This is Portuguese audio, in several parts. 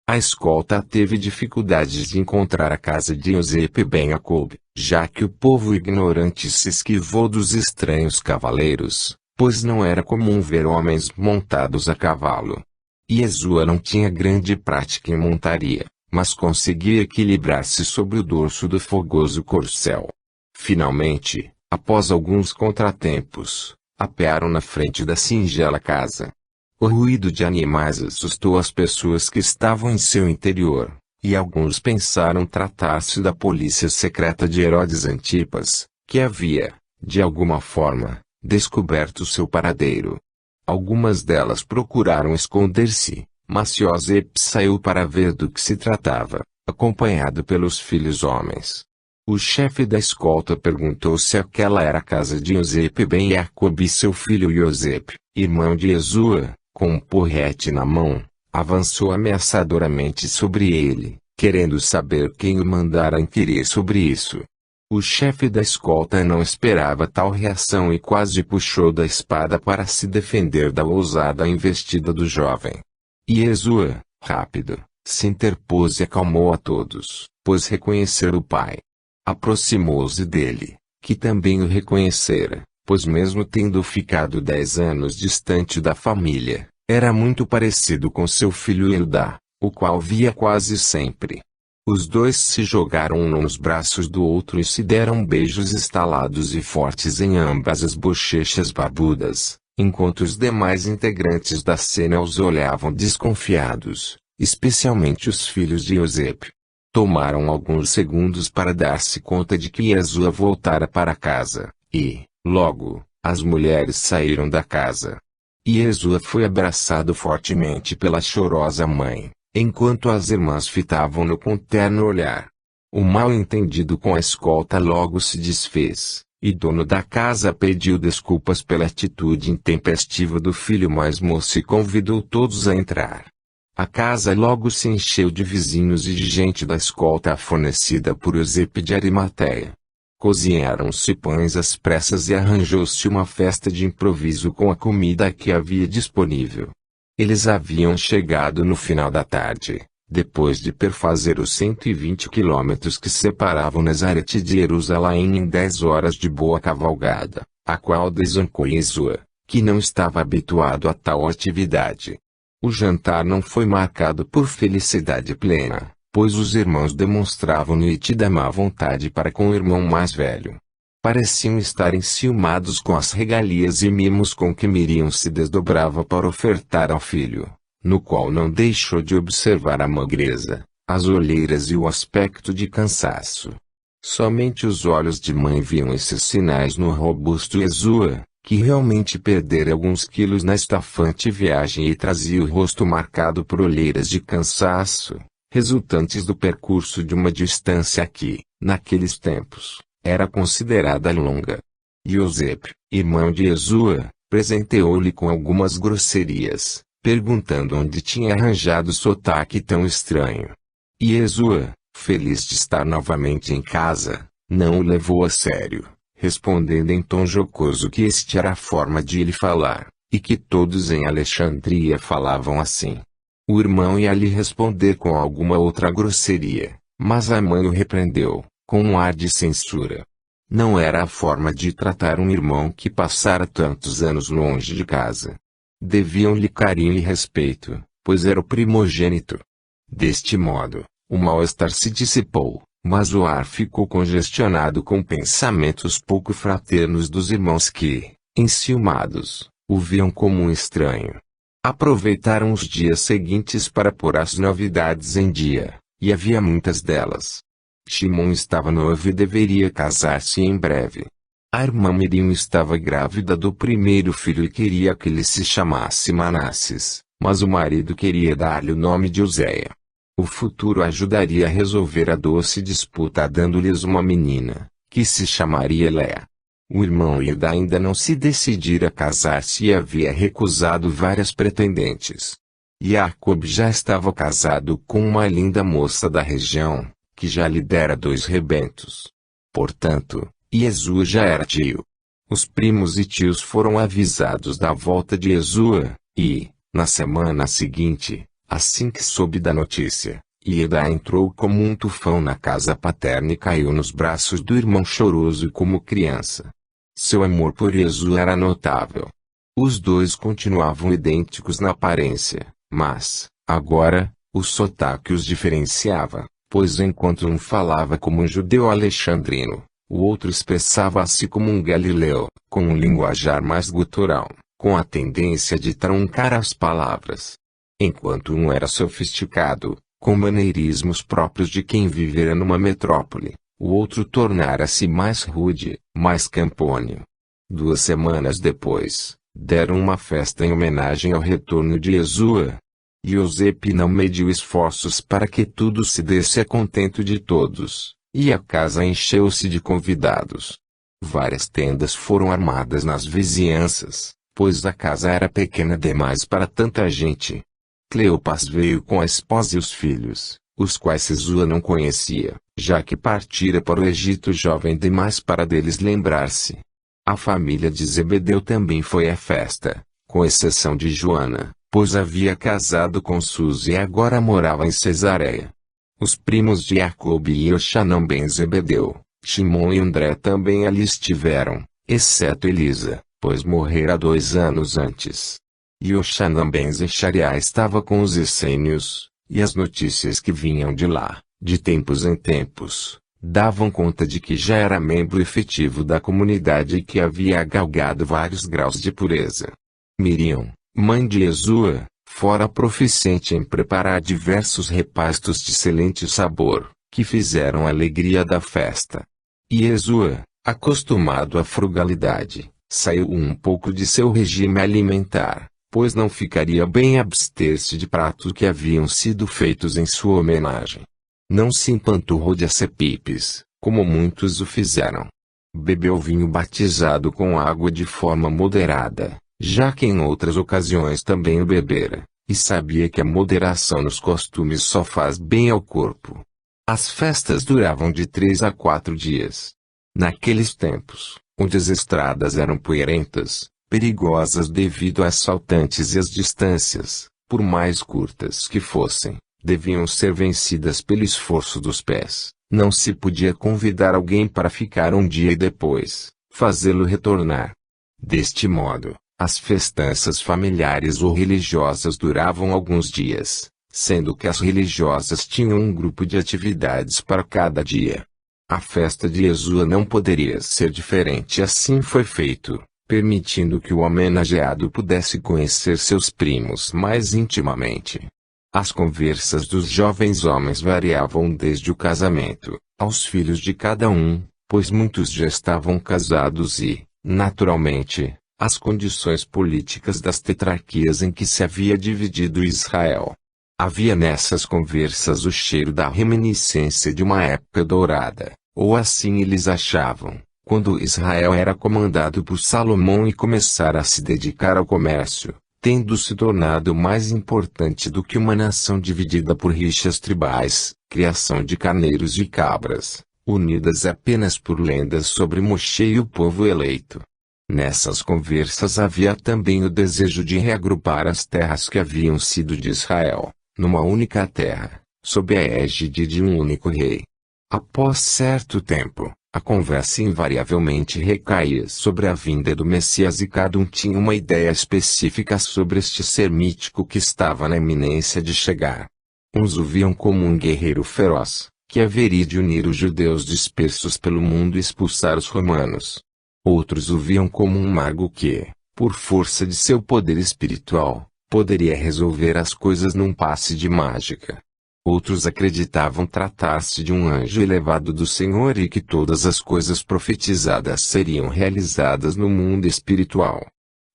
A escolta teve dificuldades de encontrar a casa de Yosep ben Jacob, já que o povo ignorante se esquivou dos estranhos cavaleiros, pois não era comum ver homens montados a cavalo. Yeshua não tinha grande prática em montaria, mas conseguia equilibrar-se sobre o dorso do fogoso corcel. Finalmente, após alguns contratempos, apearam na frente da singela casa. O ruído de animais assustou as pessoas que estavam em seu interior, e alguns pensaram tratar-se da polícia secreta de Herodes Antipas, que havia, de alguma forma, descoberto seu paradeiro. Algumas delas procuraram esconder-se, mas Yosep saiu para ver do que se tratava, acompanhado pelos filhos homens. O chefe da escolta perguntou se aquela era a casa de Yosep ben Jacob e seu filho Yosep, irmão de Yeshua, com um porrete na mão, avançou ameaçadoramente sobre ele, querendo saber quem o mandara inquirir sobre isso. O chefe da escolta não esperava tal reação e quase puxou da espada para se defender da ousada investida do jovem. Yeshua, rápido, se interpôs e acalmou a todos, pois reconhecera o pai. Aproximou-se dele, que também o reconhecera, pois mesmo tendo ficado 10 anos distante da família, era muito parecido com seu filho Eudá, o qual via quase sempre. Os dois se jogaram um nos braços do outro e se deram beijos estalados e fortes em ambas as bochechas barbudas, enquanto os demais integrantes da cena os olhavam desconfiados, especialmente os filhos de Yosep. Tomaram alguns segundos para dar-se conta de que Yeshua voltara para casa, e, logo, as mulheres saíram da casa. Yeshua foi abraçado fortemente pela chorosa mãe, enquanto as irmãs fitavam-no com terno olhar. O mal-entendido com a escolta logo se desfez, e dono da casa pediu desculpas pela atitude intempestiva do filho mais moço e convidou todos a entrar. A casa logo se encheu de vizinhos e de gente da escolta fornecida por Yosep de Arimateia. Cozinharam-se pães às pressas e arranjou-se uma festa de improviso com a comida que havia disponível. Eles haviam chegado no final da tarde, depois de perfazer os 120 quilômetros que separavam Nazarete de Jerusalém em 10 horas de boa cavalgada, a qual desancou Yeshua, que não estava habituado a tal atividade. O jantar não foi marcado por felicidade plena, pois os irmãos demonstravam nítida má vontade para com o irmão mais velho. Pareciam estar enciumados com as regalias e mimos com que Miriam se desdobrava para ofertar ao filho, no qual não deixou de observar a magreza, as olheiras e o aspecto de cansaço. Somente os olhos de mãe viam esses sinais no robusto Yeshua, que realmente perdera alguns quilos na estafante viagem e trazia o rosto marcado por olheiras de cansaço, resultantes do percurso de uma distância que, naqueles tempos, era considerada longa. Yosep, irmão de Yeshua, presenteou-lhe com algumas grosserias, perguntando onde tinha arranjado sotaque tão estranho. Yeshua, feliz de estar novamente em casa, não o levou a sério, respondendo em tom jocoso que este era a forma de ele falar, e que todos em Alexandria falavam assim. O irmão ia lhe responder com alguma outra grosseria, mas a mãe o repreendeu, com um ar de censura. Não era a forma de tratar um irmão que passara tantos anos longe de casa. Deviam-lhe carinho e respeito, pois era o primogênito. Deste modo, o mal-estar se dissipou, mas o ar ficou congestionado com pensamentos pouco fraternos dos irmãos que, enciumados, o viam como um estranho. Aproveitaram os dias seguintes para pôr as novidades em dia, e havia muitas delas. Shimon estava noivo e deveria casar-se em breve. A irmã Miriam estava grávida do primeiro filho e queria que ele se chamasse Manasses, mas o marido queria dar-lhe o nome de Uzeia. O futuro ajudaria a resolver a doce disputa dando-lhes uma menina, que se chamaria Léa. O irmão Ida ainda não se decidira a casar-se e havia recusado várias pretendentes. Jacob já estava casado com uma linda moça da região, que já lhe dera 2 rebentos. Portanto, Yeshua já era tio. Os primos e tios foram avisados da volta de Yeshua, e, na semana seguinte, assim que soube da notícia, Ieda entrou como um tufão na casa paterna e caiu nos braços do irmão choroso como criança. Seu amor por Yesua era notável. Os dois continuavam idênticos na aparência, mas, agora, o sotaque os diferenciava, pois enquanto um falava como um judeu alexandrino, o outro expressava-se como um galileu, com um linguajar mais gutural, com a tendência de truncar as palavras. Enquanto um era sofisticado, com maneirismos próprios de quem vivera numa metrópole, o outro tornara-se mais rude, mais campônio. 2 semanas depois, deram uma festa em homenagem ao retorno de Yesua. Iosepe não mediu esforços para que tudo se desse a contento de todos, e a casa encheu-se de convidados. Várias tendas foram armadas nas vizinhanças, pois a casa era pequena demais para tanta gente. Cleopas veio com a esposa e os filhos, os quais Yesua não conhecia, já que partira para o Egito jovem demais para deles lembrar-se. A família de Zebedeu também foi à festa, com exceção de Joana, pois havia casado com Suzy e agora morava em Cesareia. Os primos de Jacob e Yochanan ben Zebedeu, Shimon e André também ali estiveram, exceto Elisa, pois morrera 2 anos antes. Yochanan ben Zechariah estava com os essênios, e as notícias que vinham de lá, de tempos em tempos, davam conta de que já era membro efetivo da comunidade e que havia galgado vários graus de pureza. Miriam, mãe de Yesua, fora proficiente em preparar diversos repastos de excelente sabor, que fizeram a alegria da festa. E Yesua, acostumado à frugalidade, saiu um pouco de seu regime alimentar, pois não ficaria bem abster-se de pratos que haviam sido feitos em sua homenagem. Não se empanturrou de acepipes, como muitos o fizeram. Bebeu vinho batizado com água de forma moderada, já que em outras ocasiões também o bebera, e sabia que a moderação nos costumes só faz bem ao corpo. As festas duravam de 3 a 4 dias. Naqueles tempos, onde as estradas eram poeirentas, perigosas devido a assaltantes e as distâncias, por mais curtas que fossem, deviam ser vencidas pelo esforço dos pés. Não se podia convidar alguém para ficar um dia e depois, fazê-lo retornar. Deste modo, as festanças familiares ou religiosas duravam alguns dias, sendo que as religiosas tinham um grupo de atividades para cada dia. A festa de Yesua não poderia ser diferente, assim foi feito, permitindo que o homenageado pudesse conhecer seus primos mais intimamente. As conversas dos jovens homens variavam desde o casamento, aos filhos de cada um, pois muitos já estavam casados e, naturalmente, as condições políticas das tetrarquias em que se havia dividido Israel. Havia nessas conversas o cheiro da reminiscência de uma época dourada, ou assim eles achavam, quando Israel era comandado por Salomão e começara a se dedicar ao comércio, tendo se tornado mais importante do que uma nação dividida por rixas tribais, criação de carneiros e cabras, unidas apenas por lendas sobre Moshe e o povo eleito. Nessas conversas havia também o desejo de reagrupar as terras que haviam sido de Israel, numa única terra, sob a égide de um único rei. Após certo tempo, a conversa invariavelmente recaía sobre a vinda do Messias e cada um tinha uma ideia específica sobre este ser mítico que estava na iminência de chegar. Uns o viam como um guerreiro feroz, que haveria de unir os judeus dispersos pelo mundo e expulsar os romanos. Outros o viam como um mago que, por força de seu poder espiritual, poderia resolver as coisas num passe de mágica. Outros acreditavam tratar-se de um anjo elevado do Senhor e que todas as coisas profetizadas seriam realizadas no mundo espiritual.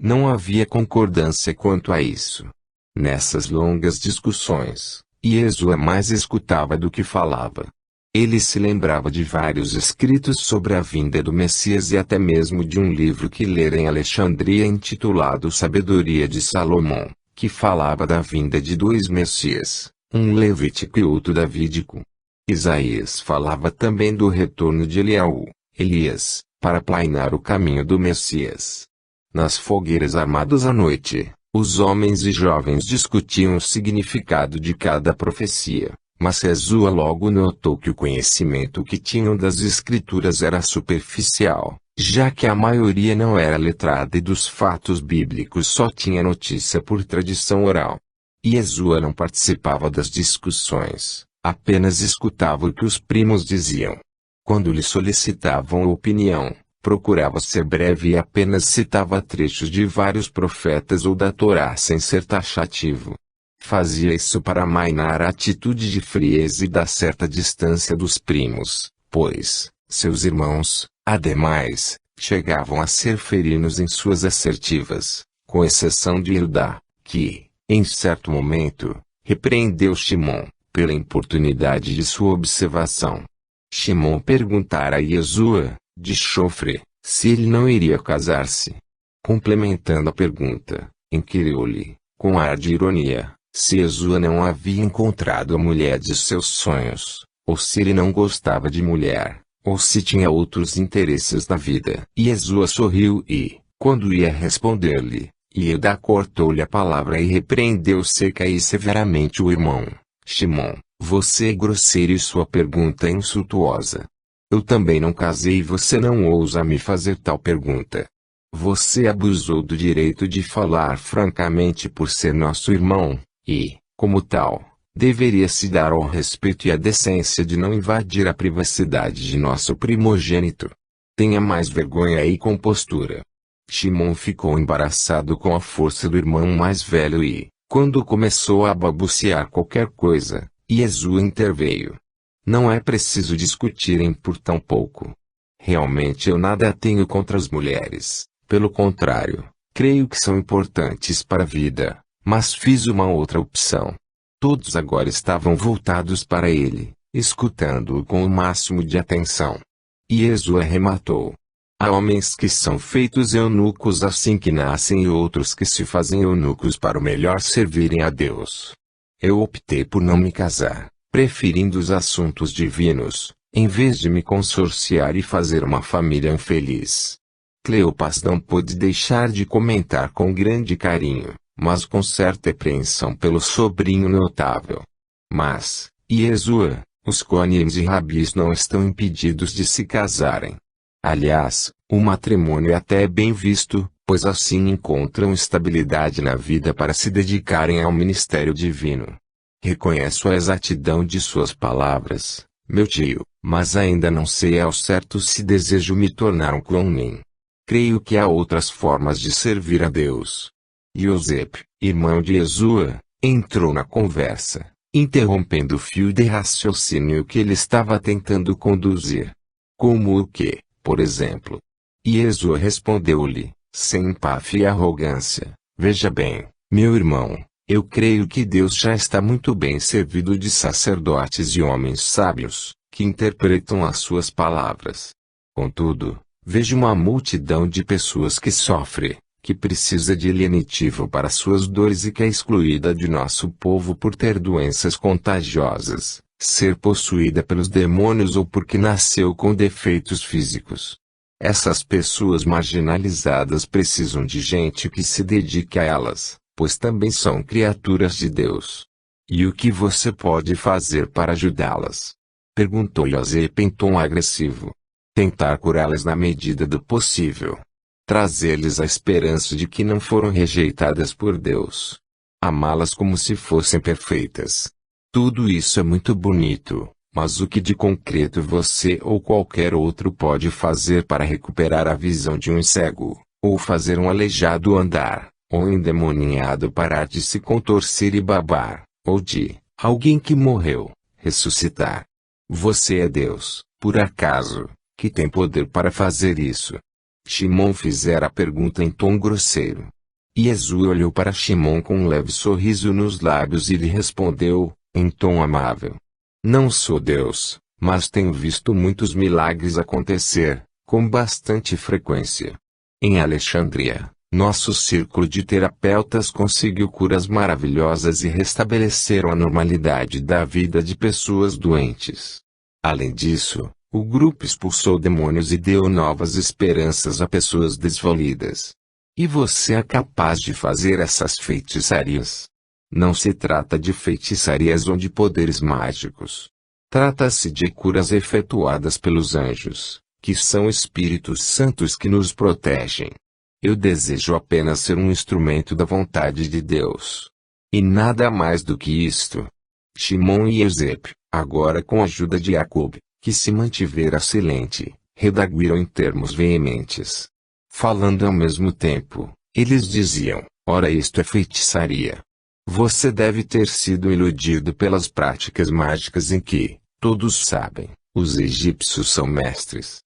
Não havia concordância quanto a isso. Nessas longas discussões, Yesua mais escutava do que falava. Ele se lembrava de vários escritos sobre a vinda do Messias e até mesmo de um livro que lera em Alexandria intitulado Sabedoria de Salomão, que falava da vinda de 2 Messias, um levítico e outro davídico. Isaías falava também do retorno de Elias, para aplainar o caminho do Messias. Nas fogueiras armadas à noite, Os homens e jovens discutiam o significado de cada profecia, mas Jesua logo notou que o conhecimento que tinham das escrituras era superficial, já que a maioria não era letrada e dos fatos bíblicos só tinha notícia por tradição oral. E Jesua não participava das discussões, apenas escutava o que os primos diziam. Quando lhe solicitavam opinião, procurava ser breve e apenas citava trechos de vários profetas ou da Torá sem ser taxativo. Fazia isso para amainar a atitude de frieza e dar certa distância dos primos, pois, seus irmãos, ademais, chegavam a ser ferinos em suas assertivas, com exceção de Judá, que, em certo momento, repreendeu Shimon, pela importunidade de sua observação. Shimon perguntara a Jesua, de chofre, se ele não iria casar-se. Complementando a pergunta, inquiriu-lhe, com ar de ironia, se Jesua não havia encontrado a mulher de seus sonhos, ou se ele não gostava de mulher, ou se tinha outros interesses na vida. E Jesua sorriu e, quando ia responder-lhe, Judá cortou-lhe a palavra e repreendeu seca e severamente o irmão. Shimon, você é grosseiro e sua pergunta é insultuosa. Eu também não casei e você não ousa me fazer tal pergunta. Você abusou do direito de falar francamente por ser nosso irmão, e, como tal, deveria se dar ao respeito e à decência de não invadir a privacidade de nosso primogênito. Tenha mais vergonha e compostura. Shimon ficou embaraçado com a força do irmão mais velho e, quando começou a balbuciar qualquer coisa, Jesua interveio. Não é preciso discutirem por tão pouco. Realmente eu nada tenho contra as mulheres, pelo contrário, creio que são importantes para a vida, mas fiz uma outra opção. Todos agora estavam voltados para ele, escutando-o com o máximo de atenção. E Jesua rematou. Há homens que são feitos eunucos assim que nascem e outros que se fazem eunucos para o melhor servirem a Deus. Eu optei por não me casar, preferindo os assuntos divinos, em vez de me consorciar e fazer uma família infeliz. Cleopas não pôde deixar de comentar com grande carinho, mas com certa apreensão pelo sobrinho notável. Mas, Jesua, os cônines e rabis não estão impedidos de se casarem. Aliás, o matrimônio é até bem visto, pois assim encontram estabilidade na vida para se dedicarem ao ministério divino. Reconheço a exatidão de suas palavras, meu tio, mas ainda não sei ao certo se desejo me tornar um cônin. Creio que há outras formas de servir a Deus. Yosep, irmão de Jesua, entrou na conversa, interrompendo o fio de raciocínio que ele estava tentando conduzir. Como o quê? Por exemplo. Jesua respondeu-lhe, sem empáfia e arrogância, veja bem, meu irmão, eu creio que Deus já está muito bem servido de sacerdotes e homens sábios, que interpretam as suas palavras. Contudo, vejo uma multidão de pessoas que sofre, que precisa de lenitivo para suas dores e que é excluída de nosso povo por ter doenças contagiosas, ser possuída pelos demônios ou porque nasceu com defeitos físicos. Essas pessoas marginalizadas precisam de gente que se dedique a elas, pois também são criaturas de Deus. E o que você pode fazer para ajudá-las? Perguntou Yosep em tom agressivo. Tentar curá-las na medida do possível. Trazer-lhes a esperança de que não foram rejeitadas por Deus. Amá-las como se fossem perfeitas. Tudo isso é muito bonito, mas o que de concreto você ou qualquer outro pode fazer para recuperar a visão de um cego, ou fazer um aleijado andar, ou um endemoniado parar de se contorcer e babar, ou de alguém que morreu ressuscitar? Você é Deus, por acaso, que tem poder para fazer isso? Shimon fizera a pergunta em tom grosseiro. Jesua olhou para Shimon com um leve sorriso nos lábios e lhe respondeu, em tom amável. Não sou Deus, mas tenho visto muitos milagres acontecer, com bastante frequência. Em Alexandria, nosso círculo de terapeutas conseguiu curas maravilhosas e restabeleceram a normalidade da vida de pessoas doentes. Além disso, o grupo expulsou demônios e deu novas esperanças a pessoas desvalidas. E você é capaz de fazer essas feitiçarias. Não se trata de feitiçarias ou de poderes mágicos. Trata-se de curas efetuadas pelos anjos, que são espíritos santos que nos protegem. Eu desejo apenas ser um instrumento da vontade de Deus. E nada mais do que isto. Shimon e Eusébio, agora com a ajuda de Jacob, que se mantivera silente, redarguiram em termos veementes. Falando ao mesmo tempo, eles diziam: ora, isto é feitiçaria. Você deve ter sido iludido pelas práticas mágicas em que, todos sabem, os egípcios são mestres.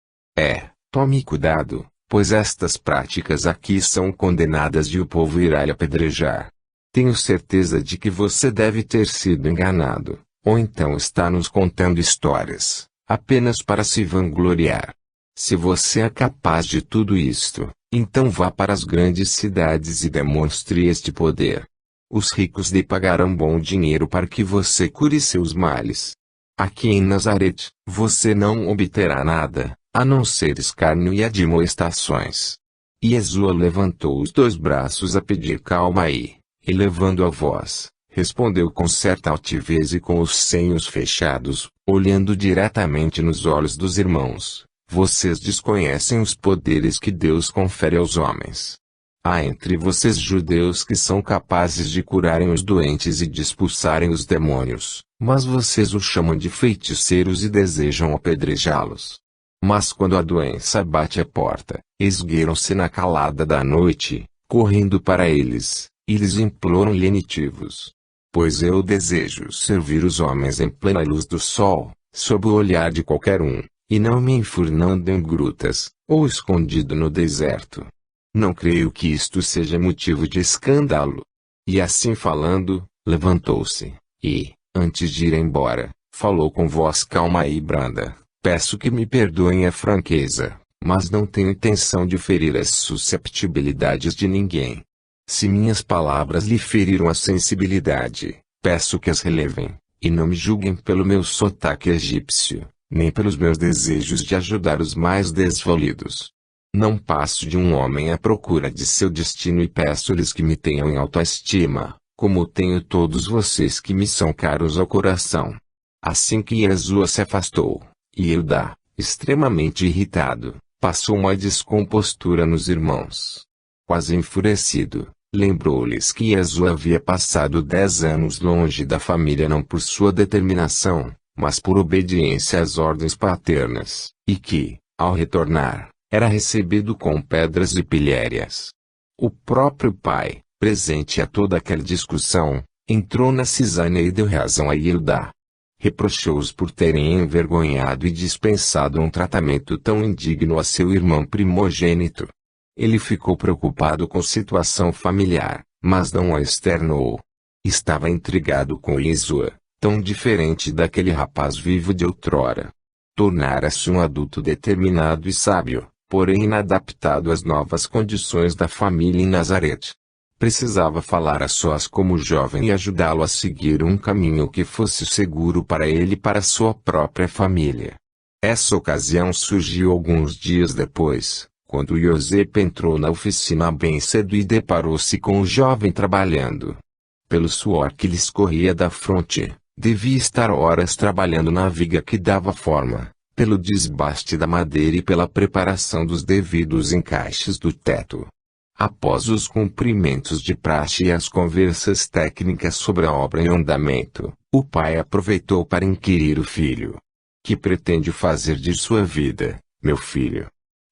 Tome cuidado, pois estas práticas aqui são condenadas e o povo irá lhe apedrejar. Tenho certeza de que você deve ter sido enganado, ou então está nos contando histórias, apenas para se vangloriar. Se você é capaz de tudo isto, então vá para as grandes cidades e demonstre este poder. Os ricos lhe pagarão bom dinheiro para que você cure seus males. Aqui em Nazarete, você não obterá nada, a não ser escárnio e admoestações. E Jesua levantou os 2 braços a pedir calma e, elevando a voz, respondeu com certa altivez e com os senhos fechados, olhando diretamente nos olhos dos irmãos: vocês desconhecem os poderes que Deus confere aos homens. Há entre vocês judeus que são capazes de curarem os doentes e de expulsarem os demônios, mas vocês os chamam de feiticeiros e desejam apedrejá-los. Mas quando a doença bate à porta, esgueiram-se na calada da noite, correndo para eles, e lhes imploram lenitivos. Pois eu desejo servir os homens em plena luz do sol, sob o olhar de qualquer um, e não me enfurnando em grutas, ou escondido no deserto. Não creio que isto seja motivo de escândalo. E assim falando, levantou-se, e, antes de ir embora, falou com voz calma e branda: peço que me perdoem a franqueza, mas não tenho intenção de ferir as susceptibilidades de ninguém. Se minhas palavras lhe feriram a sensibilidade, peço que as relevem, e não me julguem pelo meu sotaque egípcio, nem pelos meus desejos de ajudar os mais desvalidos. Não passo de um homem à procura de seu destino e peço-lhes que me tenham em autoestima, como tenho todos vocês que me são caros ao coração. Assim que Jesua se afastou, Hilda, extremamente irritado, passou uma descompostura nos irmãos. Quase enfurecido, lembrou-lhes que Jesua havia passado 10 anos longe da família não por sua determinação, mas por obediência às ordens paternas, e que, ao retornar, era recebido com pedras e pilhérias. O próprio pai, presente a toda aquela discussão, entrou na cisânia e deu razão a Hilda. Reprochou-os por terem envergonhado e dispensado um tratamento tão indigno a seu irmão primogênito. Ele ficou preocupado com a situação familiar, mas não a externou. Estava intrigado com Jesua, tão diferente daquele rapaz vivo de outrora. Tornara-se um adulto determinado e sábio, porém inadaptado às novas condições da família em Nazarete. Precisava falar a sós como jovem e ajudá-lo a seguir um caminho que fosse seguro para ele e para sua própria família. Essa ocasião surgiu alguns dias depois, quando Eusébio entrou na oficina bem cedo e deparou-se com o jovem trabalhando. Pelo suor que lhe escorria da fronte, devia estar horas trabalhando na viga que dava forma, pelo desbaste da madeira e pela preparação dos devidos encaixes do teto. Após os cumprimentos de praxe e as conversas técnicas sobre a obra em andamento, o pai aproveitou para inquirir o filho: que pretende fazer de sua vida, meu filho?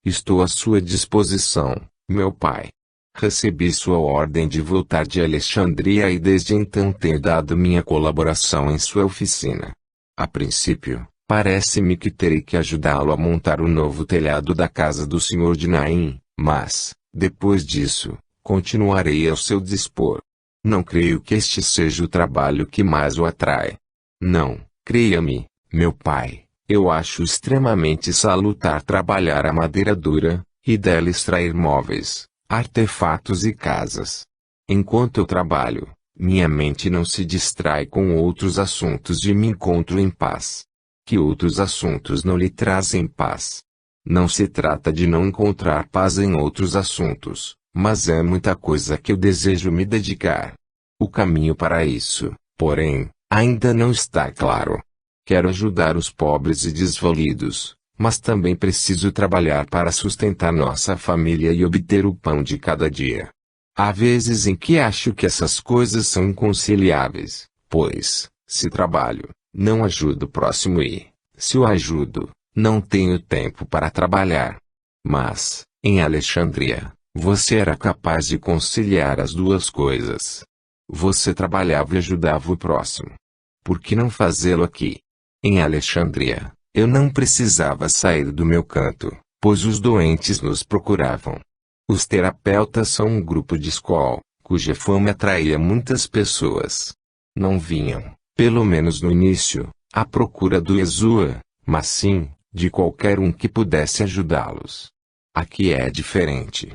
Estou à sua disposição, meu pai. Recebi sua ordem de voltar de Alexandria e desde então tenho dado minha colaboração em sua oficina. A princípio, parece-me que terei que ajudá-lo a montar o novo telhado da casa do senhor de Naim, mas, depois disso, continuarei ao seu dispor. Não creio que este seja o trabalho que mais o atrai. Não, creia-me, meu pai, eu acho extremamente salutar trabalhar a madeira dura, e dela extrair móveis, artefatos e casas. Enquanto eu trabalho, minha mente não se distrai com outros assuntos e me encontro em paz. Que outros assuntos não lhe trazem paz? Não se trata de não encontrar paz em outros assuntos, mas é muita coisa que eu desejo me dedicar. O caminho para isso, porém, ainda não está claro. Quero ajudar os pobres e desvalidos, mas também preciso trabalhar para sustentar nossa família e obter o pão de cada dia. Há vezes em que acho que essas coisas são inconciliáveis, pois, se trabalho, não ajudo o próximo e, se o ajudo, não tenho tempo para trabalhar. Mas, em Alexandria, você era capaz de conciliar as duas coisas. Você trabalhava e ajudava o próximo. Por que não fazê-lo aqui? Em Alexandria, eu não precisava sair do meu canto, pois os doentes nos procuravam. Os terapeutas são um grupo de escola, cuja fama atraía muitas pessoas. Não vinham, pelo menos no início, à procura do Yeshua, mas sim, de qualquer um que pudesse ajudá-los. Aqui é diferente.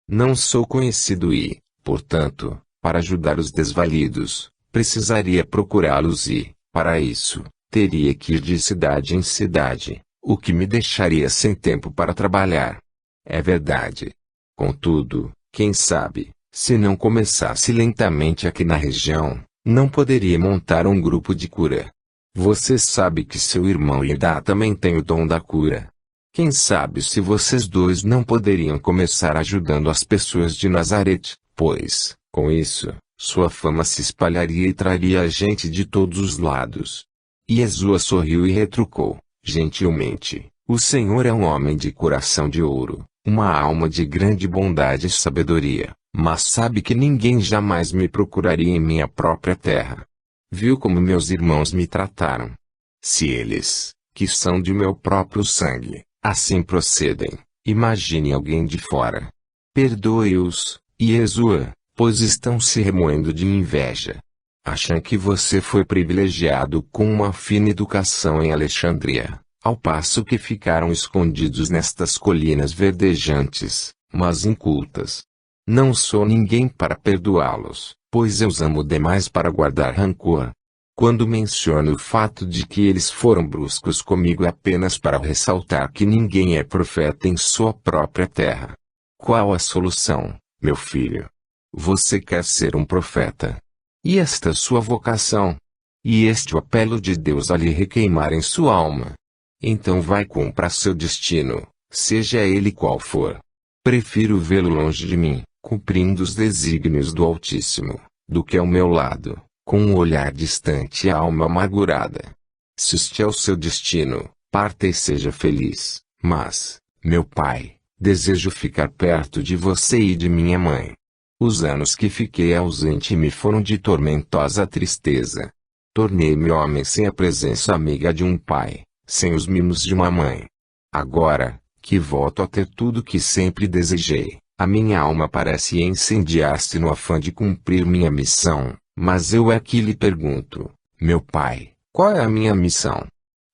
Não sou conhecido e, portanto, para ajudar os desvalidos, precisaria procurá-los e, para isso, teria que ir de cidade em cidade, o que me deixaria sem tempo para trabalhar. É verdade. Contudo, quem sabe, se não começasse lentamente aqui na região, não poderia montar um grupo de cura. Você sabe que seu irmão Ida também tem o dom da cura. Quem sabe se vocês dois não poderiam começar ajudando as pessoas de Nazarete, pois, com isso, sua fama se espalharia e traria a gente de todos os lados. Yeshua sorriu e retrucou, gentilmente, o Senhor é um homem de coração de ouro, uma alma de grande bondade e sabedoria, mas sabe que ninguém jamais me procuraria em minha própria terra. Viu como meus irmãos me trataram? Se eles, que são de meu próprio sangue, assim procedem, imagine alguém de fora. Perdoe-os, Yeshua, pois estão se remoendo de inveja. Acham que você foi privilegiado com uma fina educação em Alexandria, ao passo que ficaram escondidos nestas colinas verdejantes, mas incultas. Não sou ninguém para perdoá-los, pois eu os amo demais para guardar rancor. Quando menciono o fato de que eles foram bruscos comigo é apenas para ressaltar que ninguém é profeta em sua própria terra. Qual a solução, meu filho? Você quer ser um profeta? E esta sua vocação? E este o apelo de Deus a lhe requeimar em sua alma? Então vai cumpra seu destino, seja ele qual for. Prefiro vê-lo longe de mim, cumprindo os desígnios do Altíssimo, do que ao meu lado, com um olhar distante e a alma amargurada. Se este é o seu destino, parta e seja feliz, mas, meu pai, desejo ficar perto de você e de minha mãe. Os anos que fiquei ausente me foram de tormentosa tristeza. Tornei-me homem sem a presença amiga de um pai, sem os mimos de uma mãe. Agora, que volto a ter tudo que sempre desejei, a minha alma parece incendiar-se no afã de cumprir minha missão, mas eu é que lhe pergunto, meu pai, qual é a minha missão?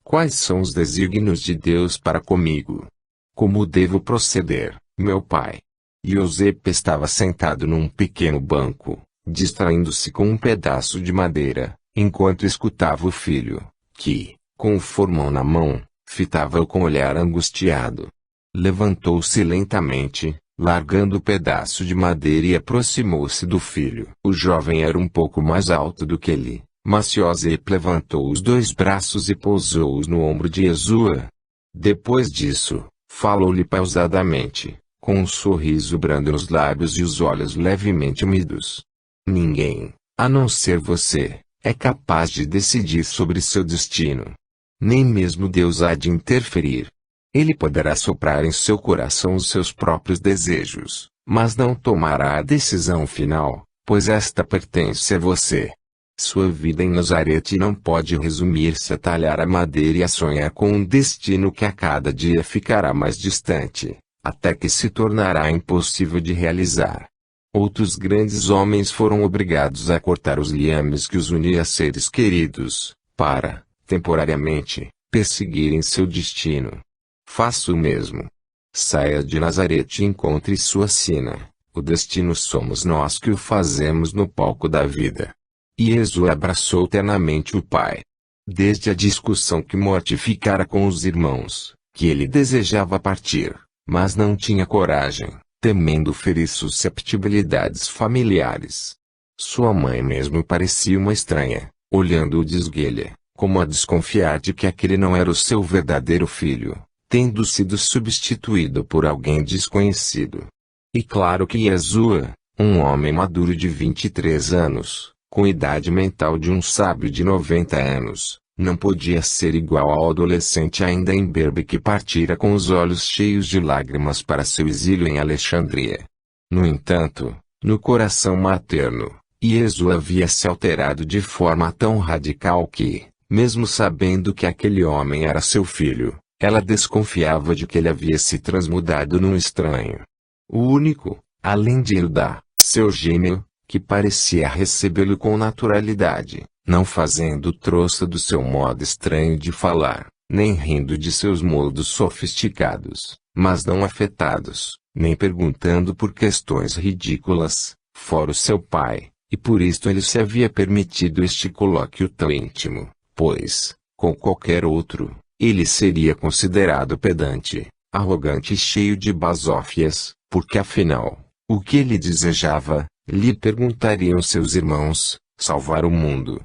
Quais são os desígnios de Deus para comigo? Como devo proceder, meu pai? Yosepe estava sentado num pequeno banco, distraindo-se com um pedaço de madeira, enquanto escutava o filho, que, com o formão na mão, fitava-o com olhar angustiado. Levantou-se lentamente, largando o pedaço de madeira e aproximou-se do filho. O jovem era um pouco mais alto do que ele, mas Yosepe levantou os dois braços e pousou-os no ombro de Yeshua. Depois disso, falou-lhe pausadamente, com um sorriso brando nos lábios e os olhos levemente úmidos. Ninguém, a não ser você, é capaz de decidir sobre seu destino. Nem mesmo Deus há de interferir. Ele poderá soprar em seu coração os seus próprios desejos, mas não tomará a decisão final, pois esta pertence a você. Sua vida em Nazarete não pode resumir-se a talhar a madeira e a sonhar com um destino que a cada dia ficará mais distante, até que se tornará impossível de realizar. Outros grandes homens foram obrigados a cortar os liames que os unia a seres queridos, para, temporariamente, perseguirem seu destino. Faça o mesmo. Saia de Nazarete e encontre sua sina. O destino somos nós que o fazemos no palco da vida. E Jesus abraçou ternamente o pai. Desde a discussão que mortificara com os irmãos, que ele desejava partir, mas não tinha coragem, temendo ferir susceptibilidades familiares. Sua mãe mesmo parecia uma estranha, olhando-o de esguelha, como a desconfiar de que aquele não era o seu verdadeiro filho, tendo sido substituído por alguém desconhecido. E claro que Yeshua, um homem maduro de 23 anos, com idade mental de um sábio de 90 anos, não podia ser igual ao adolescente ainda imberbe que partira com os olhos cheios de lágrimas para seu exílio em Alexandria. No entanto, no coração materno, Yeshua havia se alterado de forma tão radical que, mesmo sabendo que aquele homem era seu filho, ela desconfiava de que ele havia se transmudado num estranho. O único, além de Hilda, seu gêmeo, que parecia recebê-lo com naturalidade, não fazendo troça do seu modo estranho de falar, nem rindo de seus modos sofisticados, mas não afetados, nem perguntando por questões ridículas, fora o seu pai, e por isto ele se havia permitido este colóquio tão íntimo, pois, com qualquer outro, ele seria considerado pedante, arrogante e cheio de basófias, porque afinal, o que ele desejava, lhe perguntariam seus irmãos, salvar o mundo.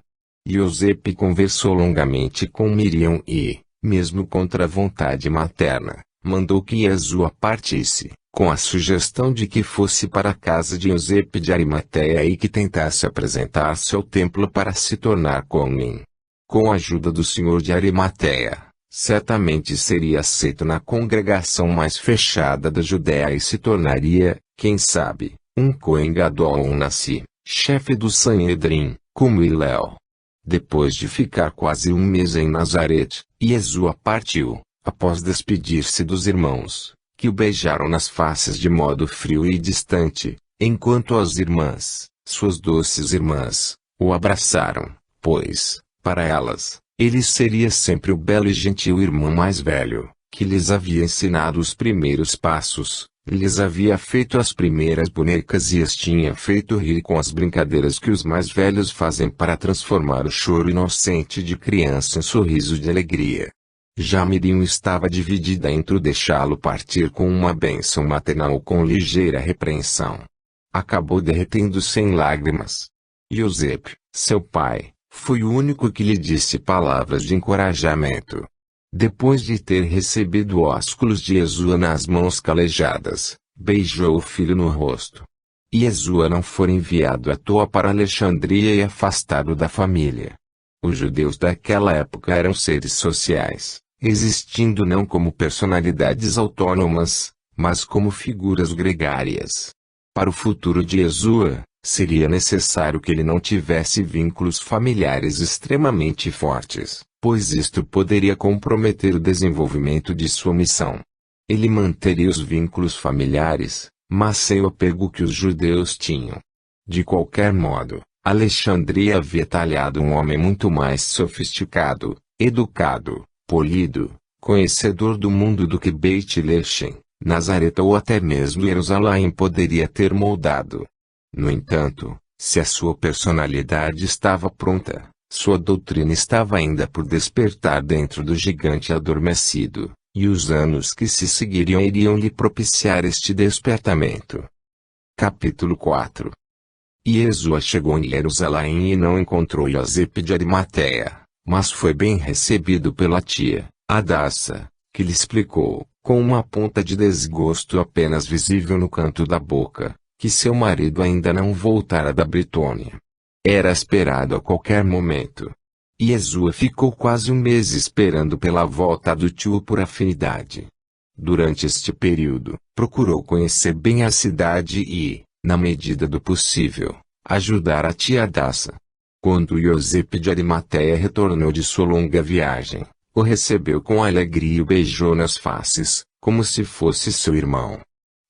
Yosepe conversou longamente com Miriam e, mesmo contra a vontade materna, mandou que Yeshua partisse, com a sugestão de que fosse para a casa de Yosepe de Arimateia e que tentasse apresentar-se ao templo para se tornar Cohen. Com a ajuda do senhor de Arimateia, certamente seria aceito na congregação mais fechada da Judéia e se tornaria, quem sabe, um Cohen Gadol ou um Nassi, chefe do Sanhedrin, como Hillel. Depois de ficar quase um mês em Nazarete, Yeshua partiu, após despedir-se dos irmãos, que o beijaram nas faces de modo frio e distante, enquanto as irmãs, suas doces irmãs, o abraçaram, pois, para elas, ele seria sempre o belo e gentil irmão mais velho, que lhes havia ensinado os primeiros passos, lhes havia feito as primeiras bonecas e as tinha feito rir com as brincadeiras que os mais velhos fazem para transformar o choro inocente de criança em sorriso de alegria. Já Miriam estava dividida entre o deixá-lo partir com uma bênção maternal ou com ligeira repreensão. Acabou derretendo-se em lágrimas. Yosepe, seu pai, foi o único que lhe disse palavras de encorajamento. Depois de ter recebido ósculos de Yeshua nas mãos calejadas, beijou o filho no rosto. Yeshua não fora enviado à toa para Alexandria e afastado da família. Os judeus daquela época eram seres sociais, existindo não como personalidades autônomas, mas como figuras gregárias. Para o futuro de Yeshua, seria necessário que ele não tivesse vínculos familiares extremamente fortes, pois isto poderia comprometer o desenvolvimento de sua missão. Ele manteria os vínculos familiares, mas sem o apego que os judeus tinham. De qualquer modo, Alexandria havia talhado um homem muito mais sofisticado, educado, polido, conhecedor do mundo do que Beit Lechem, Nazareta ou até mesmo Jerusalém poderia ter moldado. No entanto, se a sua personalidade estava pronta, sua doutrina estava ainda por despertar dentro do gigante adormecido, e os anos que se seguiriam iriam lhe propiciar este despertamento. Capítulo 4. Yeshua chegou em Jerusalém e não encontrou Yosepe de Arimateia, mas foi bem recebido pela tia, Hadassa, que lhe explicou, com uma ponta de desgosto apenas visível no canto da boca, que seu marido ainda não voltara da Britônia. Era esperado a qualquer momento. Yeshua ficou quase um mês esperando pela volta do tio por afinidade. Durante este período, procurou conhecer bem a cidade e, na medida do possível, ajudar a tia Hadassa. Quando Yosepe de Arimateia retornou de sua longa viagem, o recebeu com alegria e o beijou nas faces, como se fosse seu irmão.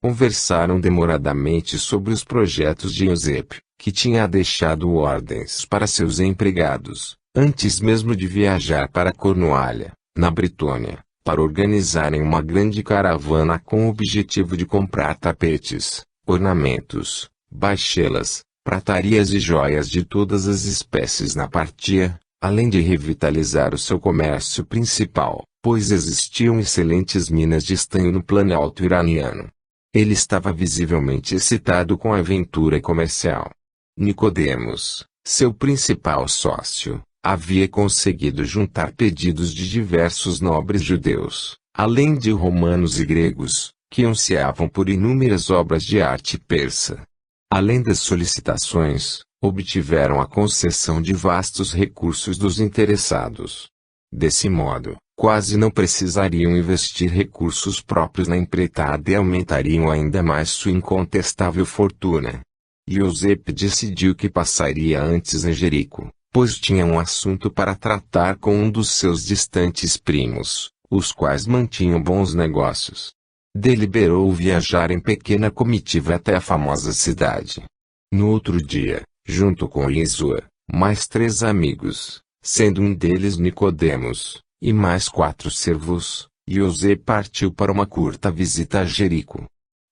Conversaram demoradamente sobre os projetos de Yosepe, que tinha deixado ordens para seus empregados, antes mesmo de viajar para Cornualha, na Britônia, para organizarem uma grande caravana com o objetivo de comprar tapetes, ornamentos, baixelas, pratarias e joias de todas as espécies na Partia, além de revitalizar o seu comércio principal, pois existiam excelentes minas de estanho no Planalto iraniano. Ele estava visivelmente excitado com a aventura comercial. Nicodemos, seu principal sócio, havia conseguido juntar pedidos de diversos nobres judeus, além de romanos e gregos, que ansiavam por inúmeras obras de arte persa. Além das solicitações, obtiveram a concessão de vastos recursos dos interessados. Desse modo, quase não precisariam investir recursos próprios na empreitada e aumentariam ainda mais sua incontestável fortuna. Eusébio decidiu que passaria antes em Jericó, pois tinha um assunto para tratar com um dos seus distantes primos, os quais mantinham bons negócios. Deliberou viajar em pequena comitiva até a famosa cidade. No outro dia, junto com Jesua, mais 3 amigos, sendo um deles Nicodemos, e mais 4 servos, José partiu para uma curta visita a Jericó.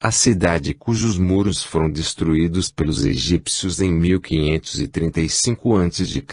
A cidade cujos muros foram destruídos pelos egípcios em 1535 a.C.,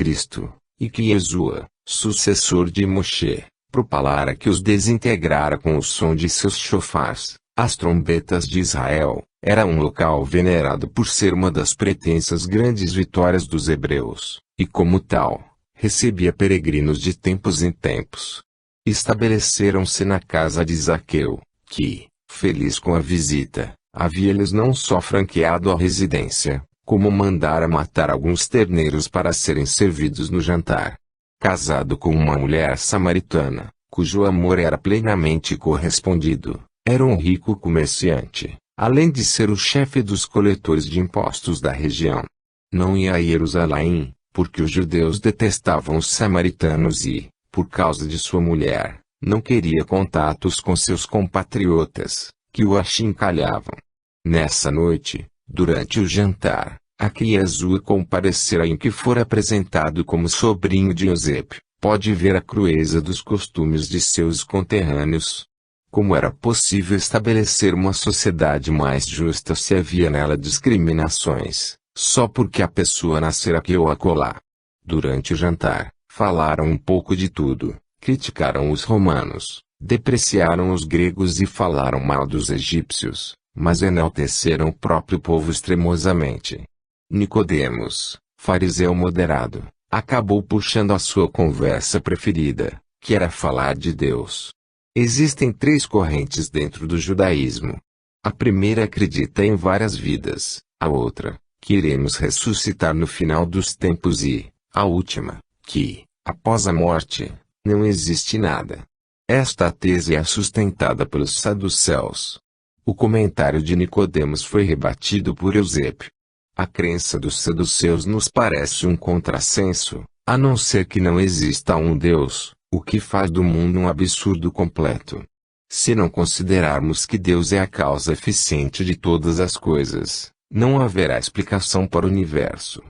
e que Jesua, sucessor de Moshe, propalara que os desintegrara com o som de seus chofars, as trombetas de Israel, era um local venerado por ser uma das pretensas grandes vitórias dos hebreus, e como tal, recebia peregrinos de tempos em tempos. Estabeleceram-se na casa de Zaqueu, que, feliz com a visita, havia-lhes não só franqueado a residência, como mandara matar alguns terneiros para serem servidos no jantar. Casado com uma mulher samaritana, cujo amor era plenamente correspondido, era um rico comerciante, além de ser o chefe dos coletores de impostos da região. Não ia a Jerusalém, porque os judeus detestavam os samaritanos e, por causa de sua mulher, não queria contatos com seus compatriotas, que o achincalhavam. Nessa noite, durante o jantar, a que Jesua comparecera em que fora apresentado como sobrinho de Eusébio, pode ver a crueza dos costumes de seus conterrâneos. Como era possível estabelecer uma sociedade mais justa se havia nela discriminações, só porque a pessoa nascera aqui ou acolá? Durante o jantar, falaram um pouco de tudo, criticaram os romanos, depreciaram os gregos e falaram mal dos egípcios, mas enalteceram o próprio povo extremosamente. Nicodemos, fariseu moderado, acabou puxando a sua conversa preferida, que era falar de Deus. Existem 3 correntes dentro do judaísmo. A primeira acredita em várias vidas, a outra, que iremos ressuscitar no final dos tempos e, a última, que, após a morte, não existe nada. Esta tese é sustentada pelos saduceus. O comentário de Nicodemos foi rebatido por Eusébio. A crença dos saduceus nos parece um contrassenso, a não ser que não exista um Deus, o que faz do mundo um absurdo completo. Se não considerarmos que Deus é a causa eficiente de todas as coisas, não haverá explicação para o universo.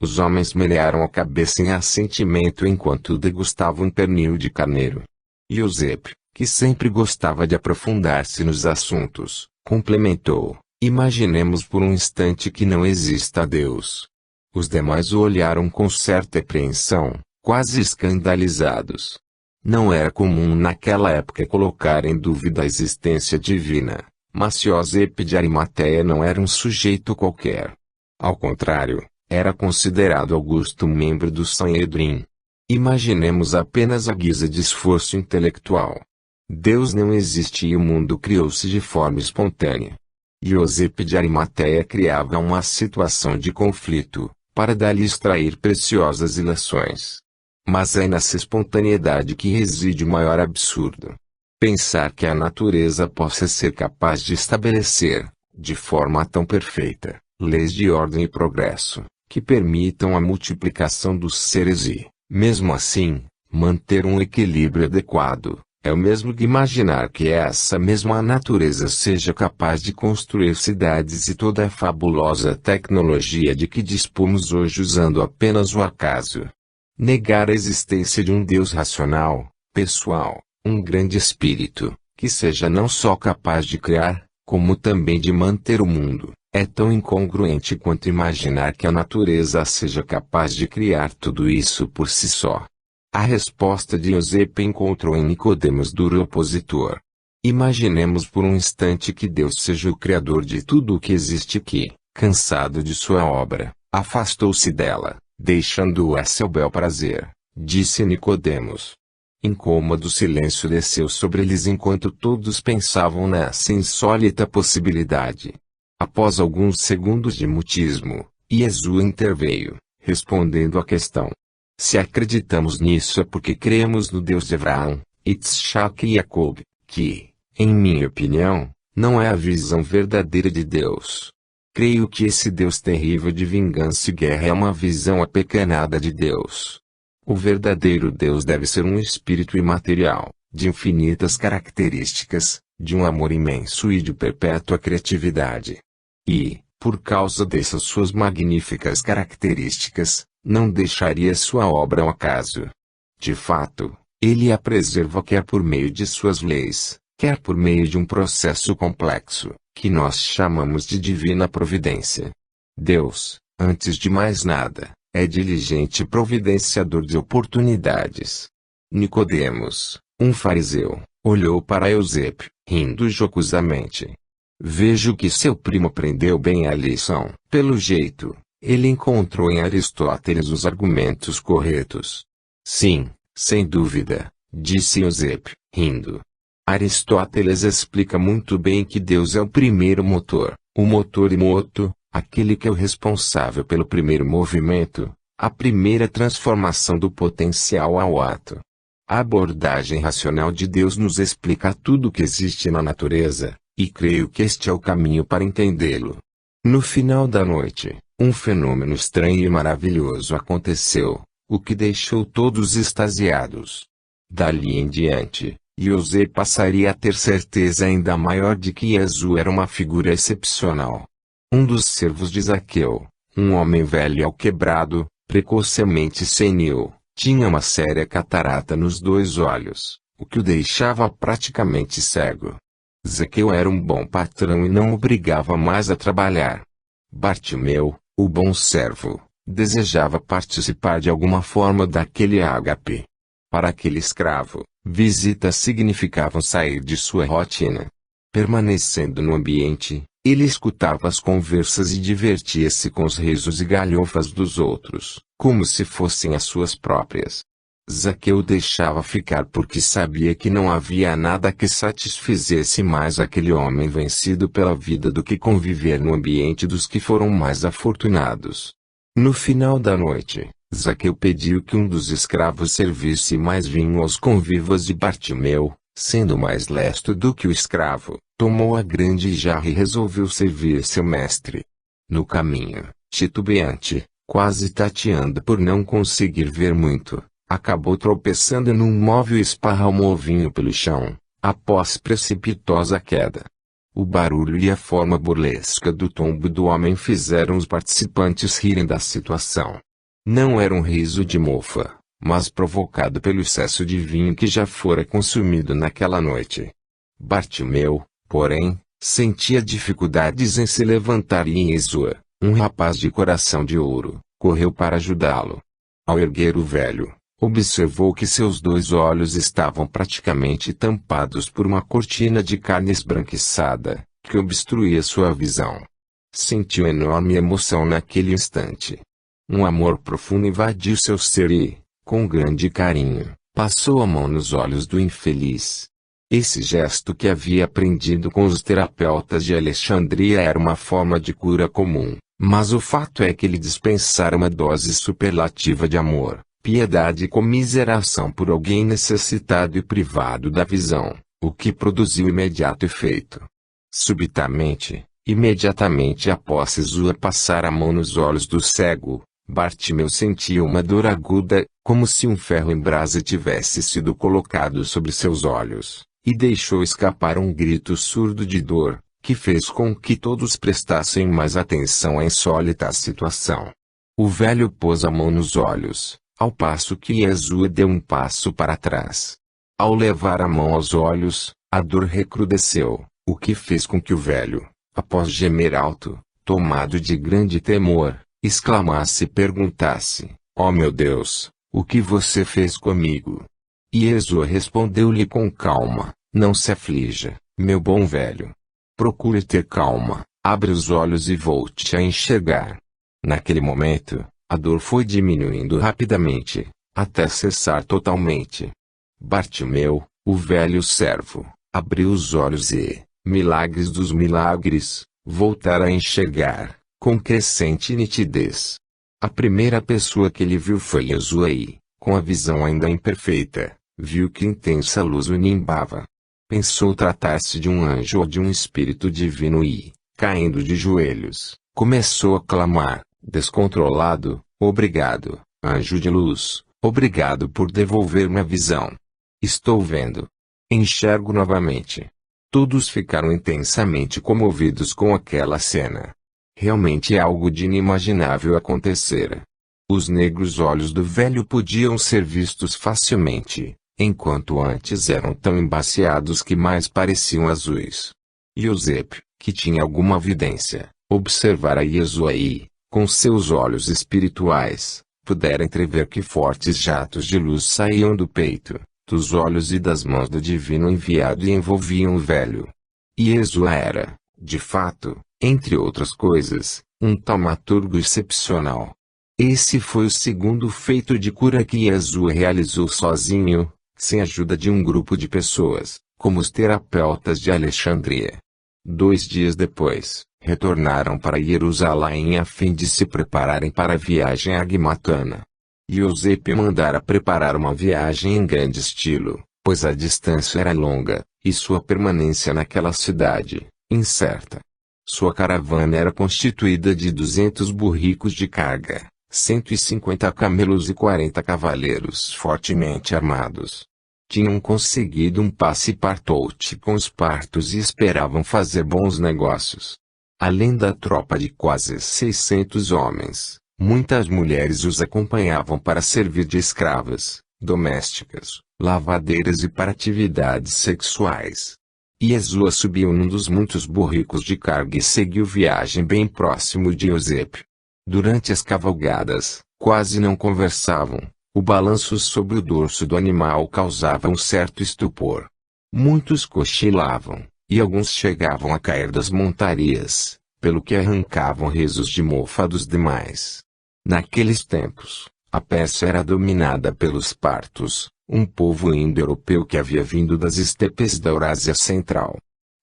Os homens menearam a cabeça em assentimento enquanto degustavam um pernil de carneiro. Eusébio, que sempre gostava de aprofundar-se nos assuntos, complementou: imaginemos por um instante que não exista Deus. Os demais o olharam com certa apreensão, quase escandalizados. Não era comum naquela época colocar em dúvida a existência divina, mas Eusébio de Arimateia não era um sujeito qualquer. Ao contrário, era considerado augusto membro do Sanhedrin. Imaginemos apenas a guisa de esforço intelectual. Deus não existe e o mundo criou-se de forma espontânea. Eusébio de Arimateia criava uma situação de conflito, para dali extrair preciosas ilações. Mas é nessa espontaneidade que reside o maior absurdo. Pensar que a natureza possa ser capaz de estabelecer, de forma tão perfeita, leis de ordem e progresso, que permitam a multiplicação dos seres e, mesmo assim, manter um equilíbrio adequado, é o mesmo que imaginar que essa mesma natureza seja capaz de construir cidades e toda a fabulosa tecnologia de que dispomos hoje usando apenas o acaso. Negar a existência de um Deus racional, pessoal, um grande espírito, que seja não só capaz de criar, como também de manter o mundo, é tão incongruente quanto imaginar que a natureza seja capaz de criar tudo isso por si só. A resposta de Eusébio encontrou em Nicodemos duro opositor. Imaginemos por um instante que Deus seja o Criador de tudo o que existe que, cansado de sua obra, afastou-se dela, deixando-a a seu bel prazer, disse Nicodemos. Incômodo silêncio desceu sobre eles enquanto todos pensavam nessa insólita possibilidade. Após alguns segundos de mutismo, Yeshua interveio, respondendo à questão. Se acreditamos nisso é porque cremos no Deus de Abraão, Itshak e Jacob, que, em minha opinião, não é a visão verdadeira de Deus. Creio que esse Deus terrível de vingança e guerra é uma visão apequenada de Deus. O verdadeiro Deus deve ser um espírito imaterial, de infinitas características, de um amor imenso e de perpétua criatividade. E, por causa dessas suas magníficas características, não deixaria sua obra ao acaso. De fato, ele a preserva quer por meio de suas leis, quer por meio de um processo complexo, que nós chamamos de divina providência. Deus, antes de mais nada, é diligente providenciador de oportunidades. Nicodemos, um fariseu, olhou para Eusébio, rindo jocosamente. Vejo que seu primo aprendeu bem a lição. Pelo jeito, ele encontrou em Aristóteles os argumentos corretos. Sim, sem dúvida, disse Eusébio, rindo. Aristóteles explica muito bem que Deus é o primeiro motor, o motor imoto, aquele que é o responsável pelo primeiro movimento, a primeira transformação do potencial ao ato. A abordagem racional de Deus nos explica tudo o que existe na natureza, e creio que este é o caminho para entendê-lo. No final da noite, um fenômeno estranho e maravilhoso aconteceu, o que deixou todos extasiados. Dali em diante, José passaria a ter certeza ainda maior de que Yeshua era uma figura excepcional. Um dos servos de Zaqueu, um homem velho e alquebrado, precocemente senil, tinha uma séria catarata nos 2 olhos, o que o deixava praticamente cego. Zaqueu era um bom patrão e não obrigava mais a trabalhar. Bartimeu, o bom servo, desejava participar de alguma forma daquele ágape. Para aquele escravo, visitas significavam sair de sua rotina. Permanecendo no ambiente, ele escutava as conversas e divertia-se com os risos e galhofas dos outros, como se fossem as suas próprias. Zaqueu deixava ficar porque sabia que não havia nada que satisfizesse mais aquele homem vencido pela vida do que conviver no ambiente dos que foram mais afortunados. No final da noite, Zaqueu pediu que um dos escravos servisse mais vinho aos convivas de Bartimeu, sendo mais lesto do que o escravo, tomou a grande jarra e resolveu servir seu mestre. No caminho, titubeante, quase tateando por não conseguir ver muito, acabou tropeçando num móvel e esparramou o vinho pelo chão, após precipitosa queda. O barulho e a forma burlesca do tombo do homem fizeram os participantes rirem da situação. Não era um riso de mofa, mas provocado pelo excesso de vinho que já fora consumido naquela noite. Bartimeu, porém, sentia dificuldades em se levantar e Yeshua, um rapaz de coração de ouro, correu para ajudá-lo. Ao erguer o velho, observou que seus 2 olhos estavam praticamente tampados por uma cortina de carne esbranquiçada, que obstruía sua visão. Sentiu enorme emoção naquele instante. Um amor profundo invadiu seu ser e, com grande carinho, passou a mão nos olhos do infeliz. Esse gesto que havia aprendido com os terapeutas de Alexandria era uma forma de cura comum, mas o fato é que ele dispensara uma dose superlativa de amor, piedade e comiseração por alguém necessitado e privado da visão, o que produziu imediato efeito. Subitamente, imediatamente após Yeshua passar a mão nos olhos do cego, Bartimeu sentia uma dor aguda, como se um ferro em brasa tivesse sido colocado sobre seus olhos, e deixou escapar um grito surdo de dor, que fez com que todos prestassem mais atenção à insólita situação. O velho pôs a mão nos olhos, ao passo que Yeshua deu um passo para trás. Ao levar a mão aos olhos, a dor recrudesceu, o que fez com que o velho, após gemer alto, tomado de grande temor, exclamasse e perguntasse: "Ó meu Deus, o que você fez comigo?" E Yeshua respondeu-lhe com calma: Não se aflija, meu bom velho. Procure ter calma, abre os olhos e volte a enxergar. Naquele momento, a dor foi diminuindo rapidamente, até cessar totalmente. Bartimeu, o velho servo, abriu os olhos e, milagres dos milagres, voltara a enxergar, com crescente nitidez. A primeira pessoa que ele viu foi Jesua e, com a visão ainda imperfeita, viu que intensa luz o nimbava. Pensou tratar-se de um anjo ou de um espírito divino e, caindo de joelhos, começou a clamar, descontrolado: obrigado, anjo de luz, obrigado por devolver-me a visão. Estou vendo. Enxergo novamente. Todos ficaram intensamente comovidos com aquela cena. Realmente algo de inimaginável acontecera. Os negros olhos do velho podiam ser vistos facilmente, enquanto antes eram tão embaciados que mais pareciam azuis. Eusébio, que tinha alguma vidência, observara Jesua e, com seus olhos espirituais, pudera entrever que fortes jatos de luz saíam do peito, dos olhos e das mãos do divino enviado e envolviam o velho. Jesua era, de fato, entre outras coisas, um taumaturgo excepcional. Esse foi o segundo feito de cura que Jesua realizou sozinho, sem ajuda de um grupo de pessoas, como os terapeutas de Alexandria. 2 dias depois, retornaram para Jerusalém a fim de se prepararem para a viagem a Agmatana. Eusébio mandara preparar uma viagem em grande estilo, pois a distância era longa, e sua permanência naquela cidade, incerta. Sua caravana era constituída de 200 burricos de carga, 150 camelos e 40 cavaleiros fortemente armados. Tinham conseguido um passe-partout com os partos e esperavam fazer bons negócios. Além da tropa de quase 600 homens, muitas mulheres os acompanhavam para servir de escravas, domésticas, lavadeiras e para atividades sexuais. Jesua subiu num dos muitos burricos de carga e seguiu viagem bem próximo de Eusébio. Durante as cavalgadas, quase não conversavam. O balanço sobre o dorso do animal causava um certo estupor. Muitos cochilavam, e alguns chegavam a cair das montarias, pelo que arrancavam risos de mofa dos demais. Naqueles tempos, a Pérsia era dominada pelos partos, um povo indo-europeu que havia vindo das estepes da Eurásia Central.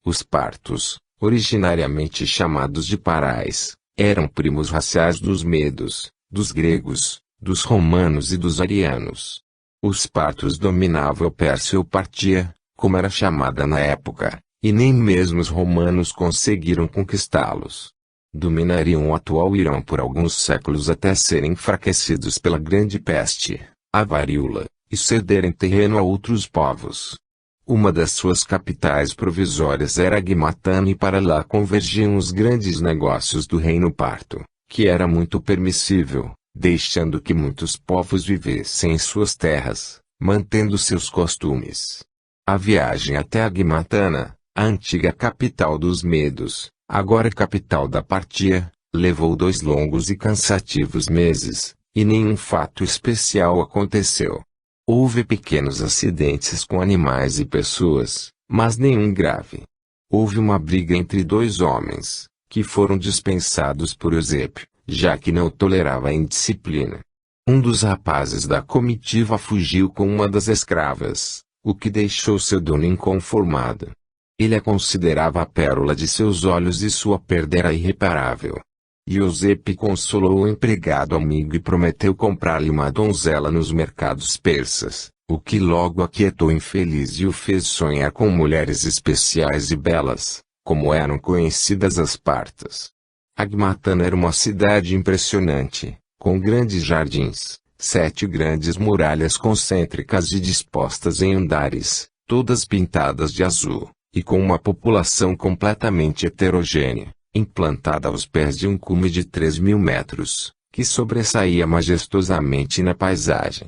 Os partos, originariamente chamados de parais, eram primos raciais dos medos, dos gregos, dos romanos e dos arianos. Os partos dominavam a Pérsia ou Partia, como era chamada na época, e nem mesmo os romanos conseguiram conquistá-los. Dominariam o atual Irã por alguns séculos até serem enfraquecidos pela grande peste, a varíola, e cederem terreno a outros povos. Uma das suas capitais provisórias era Agmatana e para lá convergiam os grandes negócios do reino parto, que era muito permissível, deixando que muitos povos vivessem em suas terras, mantendo seus costumes. A viagem até Agmatana, a antiga capital dos Medos, agora capital da Partia, levou 2 longos e cansativos meses, e nenhum fato especial aconteceu. Houve pequenos acidentes com animais e pessoas, mas nenhum grave. Houve uma briga entre 2 homens, que foram dispensados por Eusébio, já que não tolerava a indisciplina. Um dos rapazes da comitiva fugiu com uma das escravas, o que deixou seu dono inconformado. Ele a considerava a pérola de seus olhos e sua perda era irreparável. Eusébio consolou o empregado amigo e prometeu comprar-lhe uma donzela nos mercados persas, o que logo aquietou o infeliz e o fez sonhar com mulheres especiais e belas, como eram conhecidas as partas. Agmatana era uma cidade impressionante, com grandes jardins, 7 grandes muralhas concêntricas e dispostas em andares, todas pintadas de azul, e com uma população completamente heterogênea, implantada aos pés de um cume de 3.000 metros, que sobressaía majestosamente na paisagem.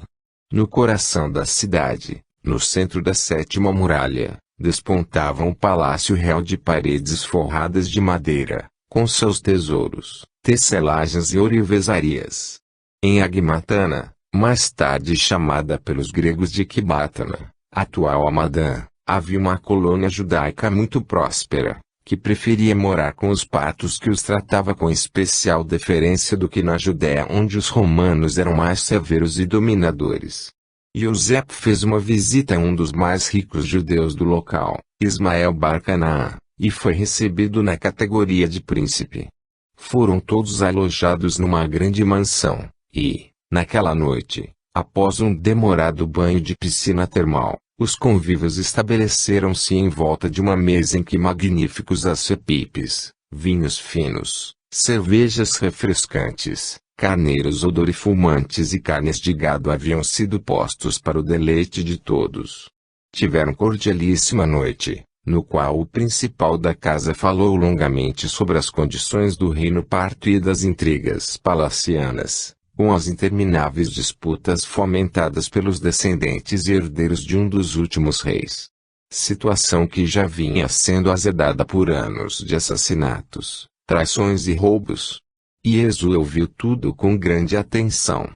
No coração da cidade, no centro da 7ª muralha, despontava um palácio real de paredes forradas de madeira, com seus tesouros, tecelagens e ourivezarias. Em Agmatana, mais tarde chamada pelos gregos de Ecbatana, atual Hamadan, Havia uma colônia judaica muito próspera, que preferia morar com os partos, que os tratava com especial deferência, do que na Judéia, onde os romanos eram mais severos e dominadores. Yosef fez uma visita a um dos mais ricos judeus do local, Ismael Bar Canaã, e foi recebido na categoria de príncipe. Foram todos alojados numa grande mansão, e, naquela noite, após um demorado banho de piscina termal, os convívios estabeleceram-se em volta de uma mesa em que magníficos acepipes, vinhos finos, cervejas refrescantes, carneiros odorifumantes e carnes de gado haviam sido postos para o deleite de todos. Tiveram cordialíssima noite, no qual o principal da casa falou longamente sobre as condições do reino parto e das intrigas palacianas, com as intermináveis disputas fomentadas pelos descendentes e herdeiros de um dos últimos reis. Situação que já vinha sendo azedada por anos de assassinatos, traições e roubos. E Jesua ouviu tudo com grande atenção.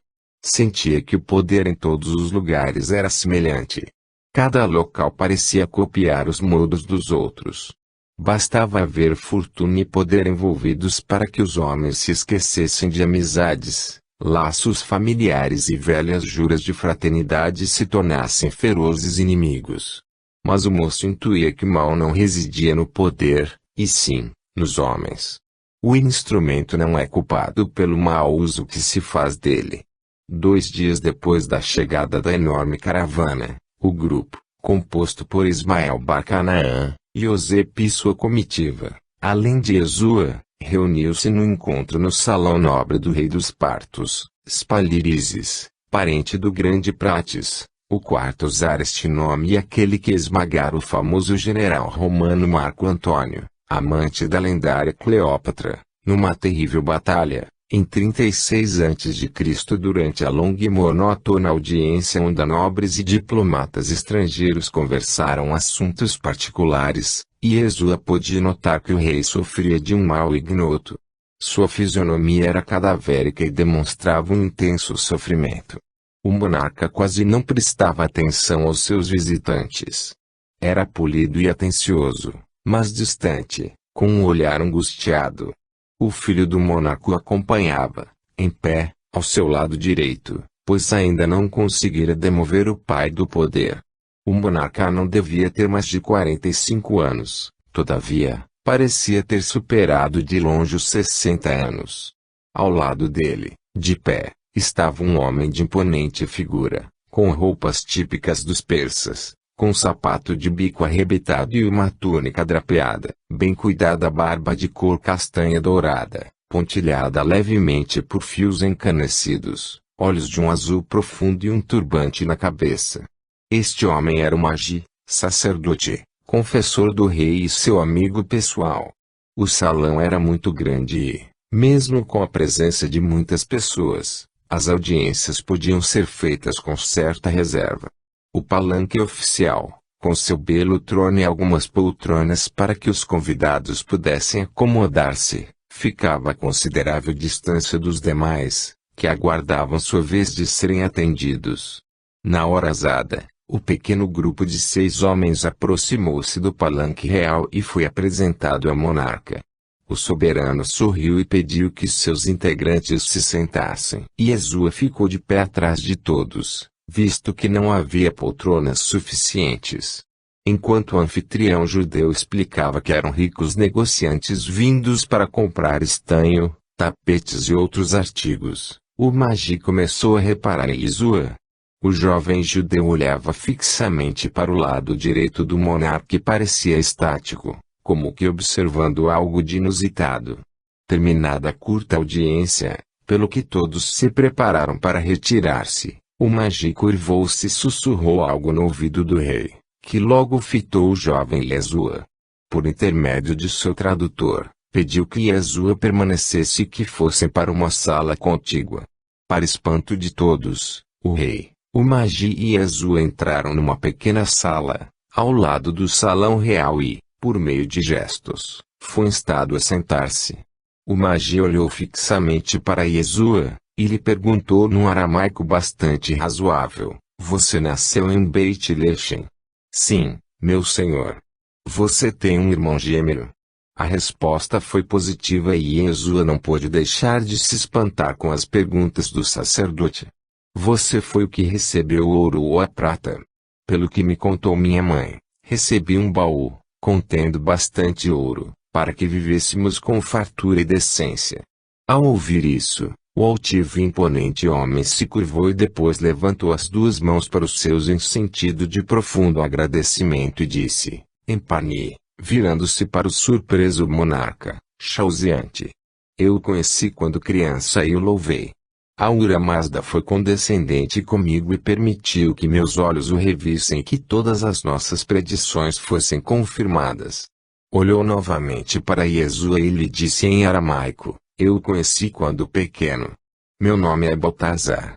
Sentia que o poder em todos os lugares era semelhante. Cada local parecia copiar os modos dos outros. Bastava haver fortuna e poder envolvidos para que os homens se esquecessem de amizades, laços familiares e velhas juras de fraternidade se tornassem ferozes inimigos. Mas o moço intuía que o mal não residia no poder, e sim, nos homens. O instrumento não é culpado pelo mau uso que se faz dele. 2 dias depois da chegada da enorme caravana, o grupo, composto por Ismael Bar Canaã, Yosef e sua comitiva, além de Jesua, reuniu-se no encontro no salão nobre do rei dos partos, Spalirizes, parente do grande Prates, o quarto a usar este nome e aquele que esmagara o famoso general romano Marco Antônio, amante da lendária Cleópatra, numa terrível batalha, em 36 a.C. durante a longa e monótona audiência onde nobres e diplomatas estrangeiros conversaram assuntos particulares, e Jesua pôde notar que o rei sofria de um mal ignoto. Sua fisionomia era cadavérica e demonstrava um intenso sofrimento. O monarca quase não prestava atenção aos seus visitantes. Era polido e atencioso, mas distante, com um olhar angustiado. O filho do monarca o acompanhava, em pé, ao seu lado direito, pois ainda não conseguira demover o pai do poder. O monarca não devia ter mais de 45 anos, todavia, parecia ter superado de longe os 60 anos. Ao lado dele, de pé, estava um homem de imponente figura, com roupas típicas dos persas, com um sapato de bico arrebitado e uma túnica drapeada, bem cuidada barba de cor castanha dourada, pontilhada levemente por fios encanecidos, olhos de um azul profundo e um turbante na cabeça. Este homem era o magi, sacerdote, confessor do rei e seu amigo pessoal. O salão era muito grande e, mesmo com a presença de muitas pessoas, as audiências podiam ser feitas com certa reserva. O palanque oficial, com seu belo trono e algumas poltronas para que os convidados pudessem acomodar-se, ficava a considerável distância dos demais, que aguardavam sua vez de serem atendidos. Na hora exata, o pequeno grupo de 6 homens aproximou-se do palanque real e foi apresentado ao monarca. O soberano sorriu e pediu que seus integrantes se sentassem. E Jesua ficou de pé atrás de todos, visto que não havia poltronas suficientes. Enquanto o anfitrião judeu explicava que eram ricos negociantes vindos para comprar estanho, tapetes e outros artigos, o magi começou a reparar em Jesua. O jovem judeu olhava fixamente para o lado direito do monarca e parecia estático, como que observando algo de inusitado. Terminada a curta audiência, pelo que todos se prepararam para retirar-se, o magi curvou-se e sussurrou algo no ouvido do rei, que logo fitou o jovem Jesua. Por intermédio de seu tradutor, pediu que Jesua permanecesse e que fossem para uma sala contígua. Para espanto de todos, o rei, o magi e Jesua entraram numa pequena sala, ao lado do salão real e, por meio de gestos, foi instado a sentar-se. O magi olhou fixamente para Jesua, e lhe perguntou num aramaico bastante razoável: "Você nasceu em Beit Lechem?" "Sim, Meu senhor, você tem um irmão gêmeo? A resposta foi positiva e Yeshua não pôde deixar de se espantar com as perguntas do sacerdote. Você foi o que recebeu o ouro ou a prata? Pelo que me contou minha mãe, recebi um baú, contendo bastante ouro, para que vivêssemos com fartura e decência. Ao ouvir isso, o altivo e imponente homem se curvou e depois levantou as duas mãos para os seus em sentido de profundo agradecimento e disse, em Parni, virando-se para o surpreso monarca, Chauziante. Eu o conheci quando criança e o louvei. A Ahura Mazda foi condescendente comigo e permitiu que meus olhos o revissem e que todas as nossas predições fossem confirmadas. Olhou novamente para Yeshua e lhe disse em aramaico, eu o conheci quando pequeno. Meu nome é Baltazar.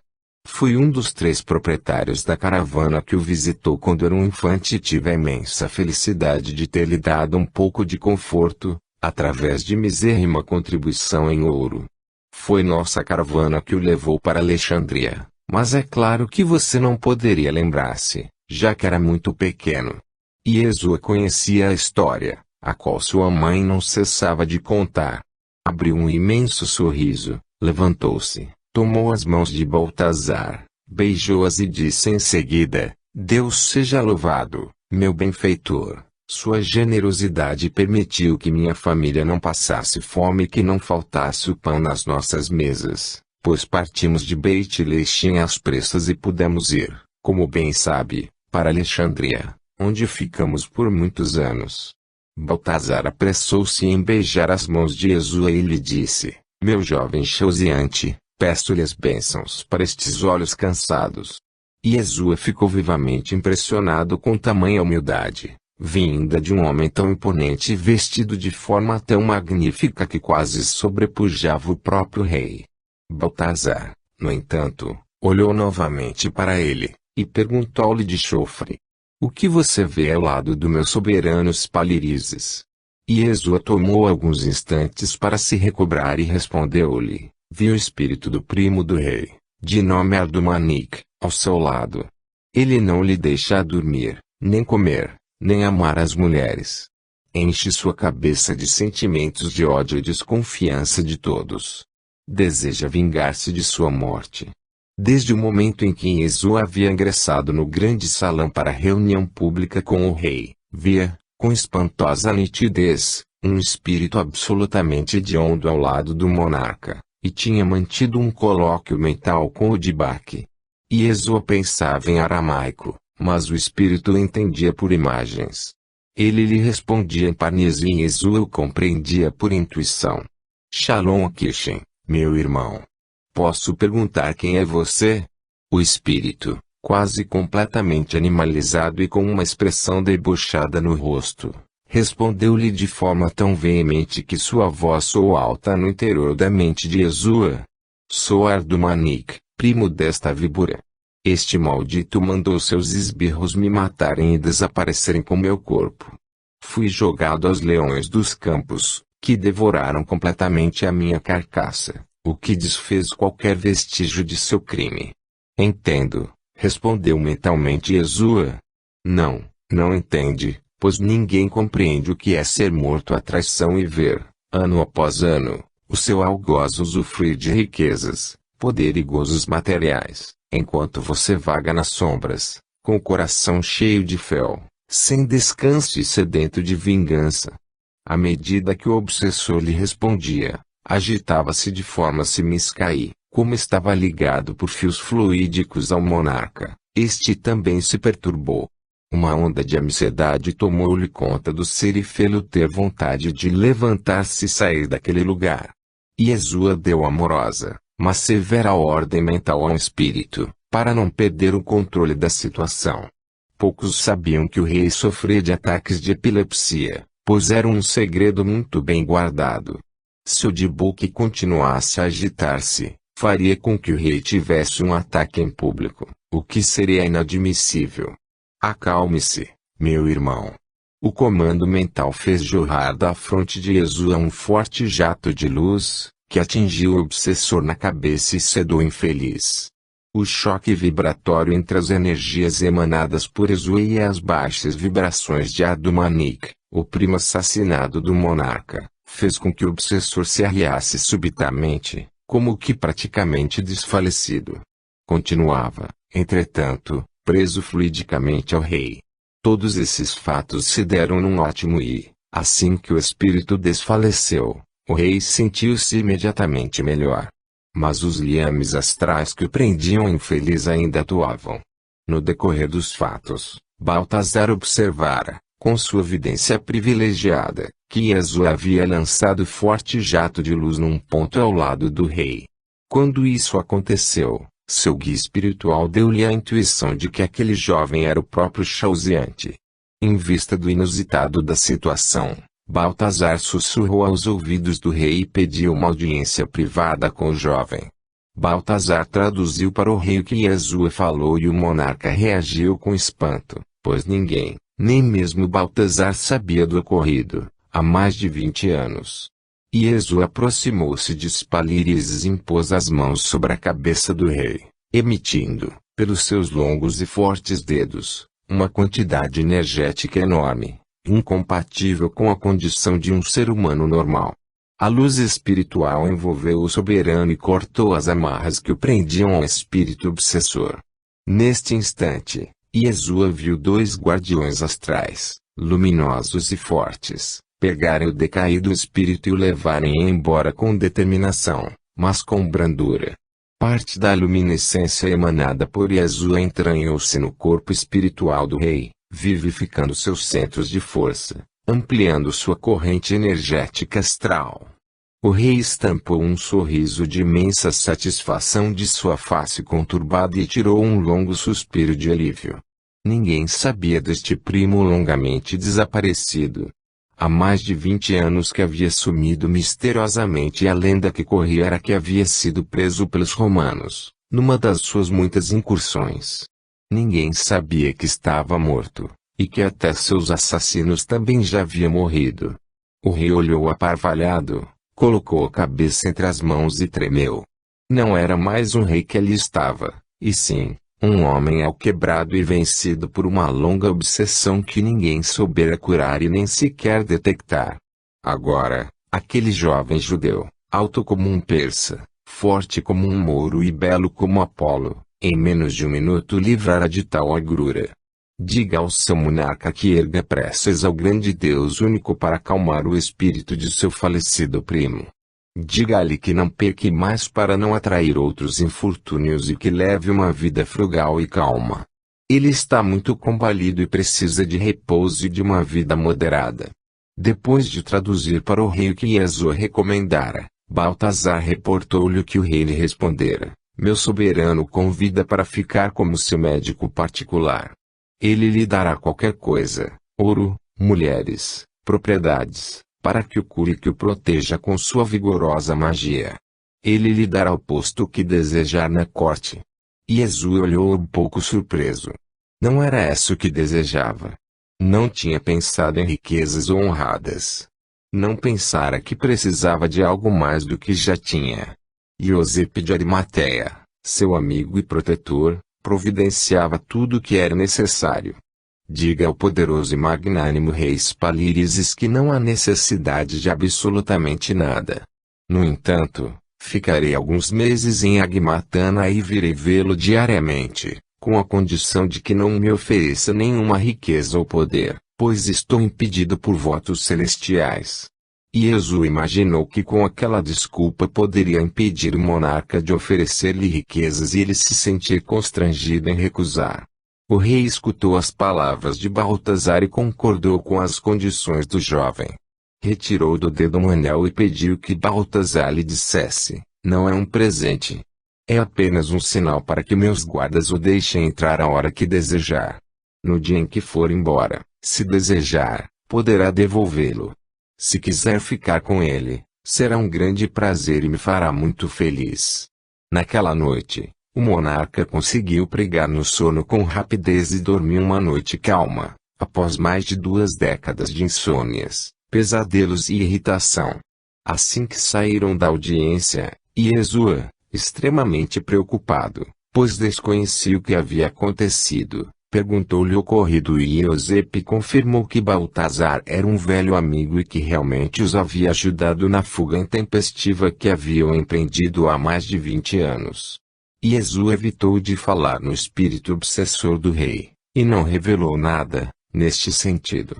Fui um dos 3 proprietários da caravana que o visitou quando era um infante e tive a imensa felicidade de ter lhe dado um pouco de conforto, através de misérrima contribuição em ouro. Foi nossa caravana que o levou para Alexandria, mas é claro que você não poderia lembrar-se, já que era muito pequeno. Yeshua conhecia a história, a qual sua mãe não cessava de contar. Abriu um imenso sorriso, levantou-se, tomou as mãos de Baltazar, beijou-as e disse em seguida, Deus seja louvado, meu benfeitor. Sua generosidade permitiu que minha família não passasse fome e que não faltasse o pão nas nossas mesas, pois partimos de Beit Leichem às pressas e pudemos ir, como bem sabe, para Alexandria, onde ficamos por muitos anos. Baltazar apressou-se em beijar as mãos de Yeshua e lhe disse, meu jovem Chauziante, peço-lhe as bênçãos para estes olhos cansados. Yeshua ficou vivamente impressionado com tamanha humildade, vinda de um homem tão imponente e vestido de forma tão magnífica que quase sobrepujava o próprio rei. Baltazar, no entanto, olhou novamente para ele, e perguntou-lhe de chofre. O que você vê ao lado do meu soberano Spalirizes? Yeshua tomou alguns instantes para se recobrar e respondeu-lhe, vi o espírito do primo do rei, de nome Ardumanik, ao seu lado. Ele não lhe deixa dormir, nem comer, nem amar as mulheres. Enche sua cabeça de sentimentos de ódio e desconfiança de todos. Deseja vingar-se de sua morte. Desde o momento em que Yeshua havia ingressado no grande salão para a reunião pública com o rei, via, com espantosa nitidez, um espírito absolutamente hediondo ao lado do monarca, e tinha mantido um colóquio mental com o Dibak. Yeshua pensava em aramaico, mas o espírito o entendia por imagens. Ele lhe respondia em parnesi e Yeshua o compreendia por intuição. Shalom Akishem, meu irmão. Posso perguntar quem é você? O espírito, quase completamente animalizado e com uma expressão debochada no rosto, respondeu-lhe de forma tão veemente que sua voz soou alta no interior da mente de Yeshua. Sou Ardumanik, primo desta víbora. Este maldito mandou seus esbirros me matarem e desaparecerem com meu corpo. Fui jogado aos leões dos campos, que devoraram completamente a minha carcaça, o que desfez qualquer vestígio de seu crime. Entendo, respondeu mentalmente Yeshua. Não entende, pois ninguém compreende o que é ser morto à traição e ver, ano após ano, o seu algoz usufruir de riquezas, poder e gozos materiais, enquanto você vaga nas sombras, com o coração cheio de fel, sem descanso e sedento de vingança. À medida que o obsessor lhe respondia, agitava-se de forma semisca e, como estava ligado por fios fluídicos ao monarca, este também se perturbou. Uma onda de ansiedade tomou-lhe conta do ser e fê-lo ter vontade de levantar-se e sair daquele lugar. Yeshua deu amorosa, mas severa ordem mental ao espírito, para não perder o controle da situação. Poucos sabiam que o rei sofria de ataques de epilepsia, pois era um segredo muito bem guardado. Se o Dibuk continuasse a agitar-se, faria com que o rei tivesse um ataque em público, o que seria inadmissível. Acalme-se, meu irmão. O comando mental fez jorrar da fronte de Yeshua um forte jato de luz, que atingiu o obsessor na cabeça e sedou infeliz. O choque vibratório entre as energias emanadas por Yeshua e as baixas vibrações de Adumanik, o primo assassinado do monarca, fez com que o obsessor se arriasse subitamente, como que praticamente desfalecido. Continuava, entretanto, preso fluidicamente ao rei. Todos esses fatos se deram num ótimo e, assim que o espírito desfaleceu, o rei sentiu-se imediatamente melhor. Mas os liames astrais que o prendiam infeliz ainda atuavam. No decorrer dos fatos, Baltazar observara, com sua vidência privilegiada, que Yeshua havia lançado forte jato de luz num ponto ao lado do rei. Quando isso aconteceu, seu guia espiritual deu-lhe a intuição de que aquele jovem era o próprio Chauziante. Em vista do inusitado da situação, Baltazar sussurrou aos ouvidos do rei e pediu uma audiência privada com o jovem. Baltazar traduziu para o rei o que Yeshua falou e o monarca reagiu com espanto, pois ninguém, nem mesmo Baltazar sabia do ocorrido, há mais de 20 anos. Yeshua aproximou-se de Spalírises e impôs as mãos sobre a cabeça do rei, emitindo, pelos seus longos e fortes dedos, uma quantidade energética enorme, incompatível com a condição de um ser humano normal. A luz espiritual envolveu o soberano e cortou as amarras que o prendiam ao espírito obsessor. Neste instante, Yeshua viu dois guardiões astrais, luminosos e fortes, pegarem o decaído espírito e o levarem embora com determinação, mas com brandura. Parte da luminescência emanada por Yeshua entranhou-se no corpo espiritual do rei, vivificando seus centros de força, ampliando sua corrente energética astral. O rei estampou um sorriso de imensa satisfação de sua face conturbada e tirou um longo suspiro de alívio. Ninguém sabia deste primo longamente desaparecido. Há mais de 20 anos que havia sumido misteriosamente e a lenda que corria era que havia sido preso pelos romanos, numa das suas muitas incursões. Ninguém sabia que estava morto, e que até seus assassinos também já haviam morrido. O rei olhou aparvalhado, colocou a cabeça entre as mãos e tremeu. Não era mais um rei que ali estava, e sim, um homem alquebrado e vencido por uma longa obsessão que ninguém soubera curar e nem sequer detectar. Agora, aquele jovem judeu, alto como um persa, forte como um mouro e belo como Apolo, em menos de um minuto livrara de tal agrura. Diga ao seu monarca que erga preces ao grande Deus único para acalmar o espírito de seu falecido primo. Diga-lhe que não peque mais para não atrair outros infortúnios e que leve uma vida frugal e calma. Ele está muito combalido e precisa de repouso e de uma vida moderada. Depois de traduzir para o rei o que Yeshua recomendara, Baltazar reportou-lhe o que o rei lhe respondera: meu soberano convida para ficar como seu médico particular. Ele lhe dará qualquer coisa, ouro, mulheres, propriedades, para que o cure e que o proteja com sua vigorosa magia. Ele lhe dará o posto que desejar na corte. Yeshua olhou um pouco surpreso. Não era isso que desejava. Não tinha pensado em riquezas ou honradas. Não pensara que precisava de algo mais do que já tinha. Iosepe de Arimateia, seu amigo e protetor, providenciava tudo o que era necessário. Diga ao poderoso e magnânimo rei Spalírises que não há necessidade de absolutamente nada. No entanto, ficarei alguns meses em Agmatana e virei vê-lo diariamente, com a condição de que não me ofereça nenhuma riqueza ou poder, pois estou impedido por votos celestiais. Yeshua imaginou que com aquela desculpa poderia impedir o monarca de oferecer-lhe riquezas e ele se sentir constrangido em recusar. O rei escutou as palavras de Baltazar e concordou com as condições do jovem. Retirou do dedo um anel e pediu que Baltazar lhe dissesse: não é um presente. É apenas um sinal para que meus guardas o deixem entrar a hora que desejar. No dia em que for embora, se desejar, poderá devolvê-lo. Se quiser ficar com ele, será um grande prazer e me fará muito feliz. Naquela noite, o monarca conseguiu pregar no sono com rapidez e dormiu uma noite calma, após mais de 2 décadas de insônias, pesadelos e irritação. Assim que saíram da audiência, Yeshua, extremamente preocupado, pois desconhecia o que havia acontecido. Perguntou-lhe o ocorrido e Iosepe confirmou que Baltazar era um velho amigo e que realmente os havia ajudado na fuga intempestiva que haviam empreendido há mais de 20 anos. Iesu evitou de falar no espírito obsessor do rei, e não revelou nada, neste sentido.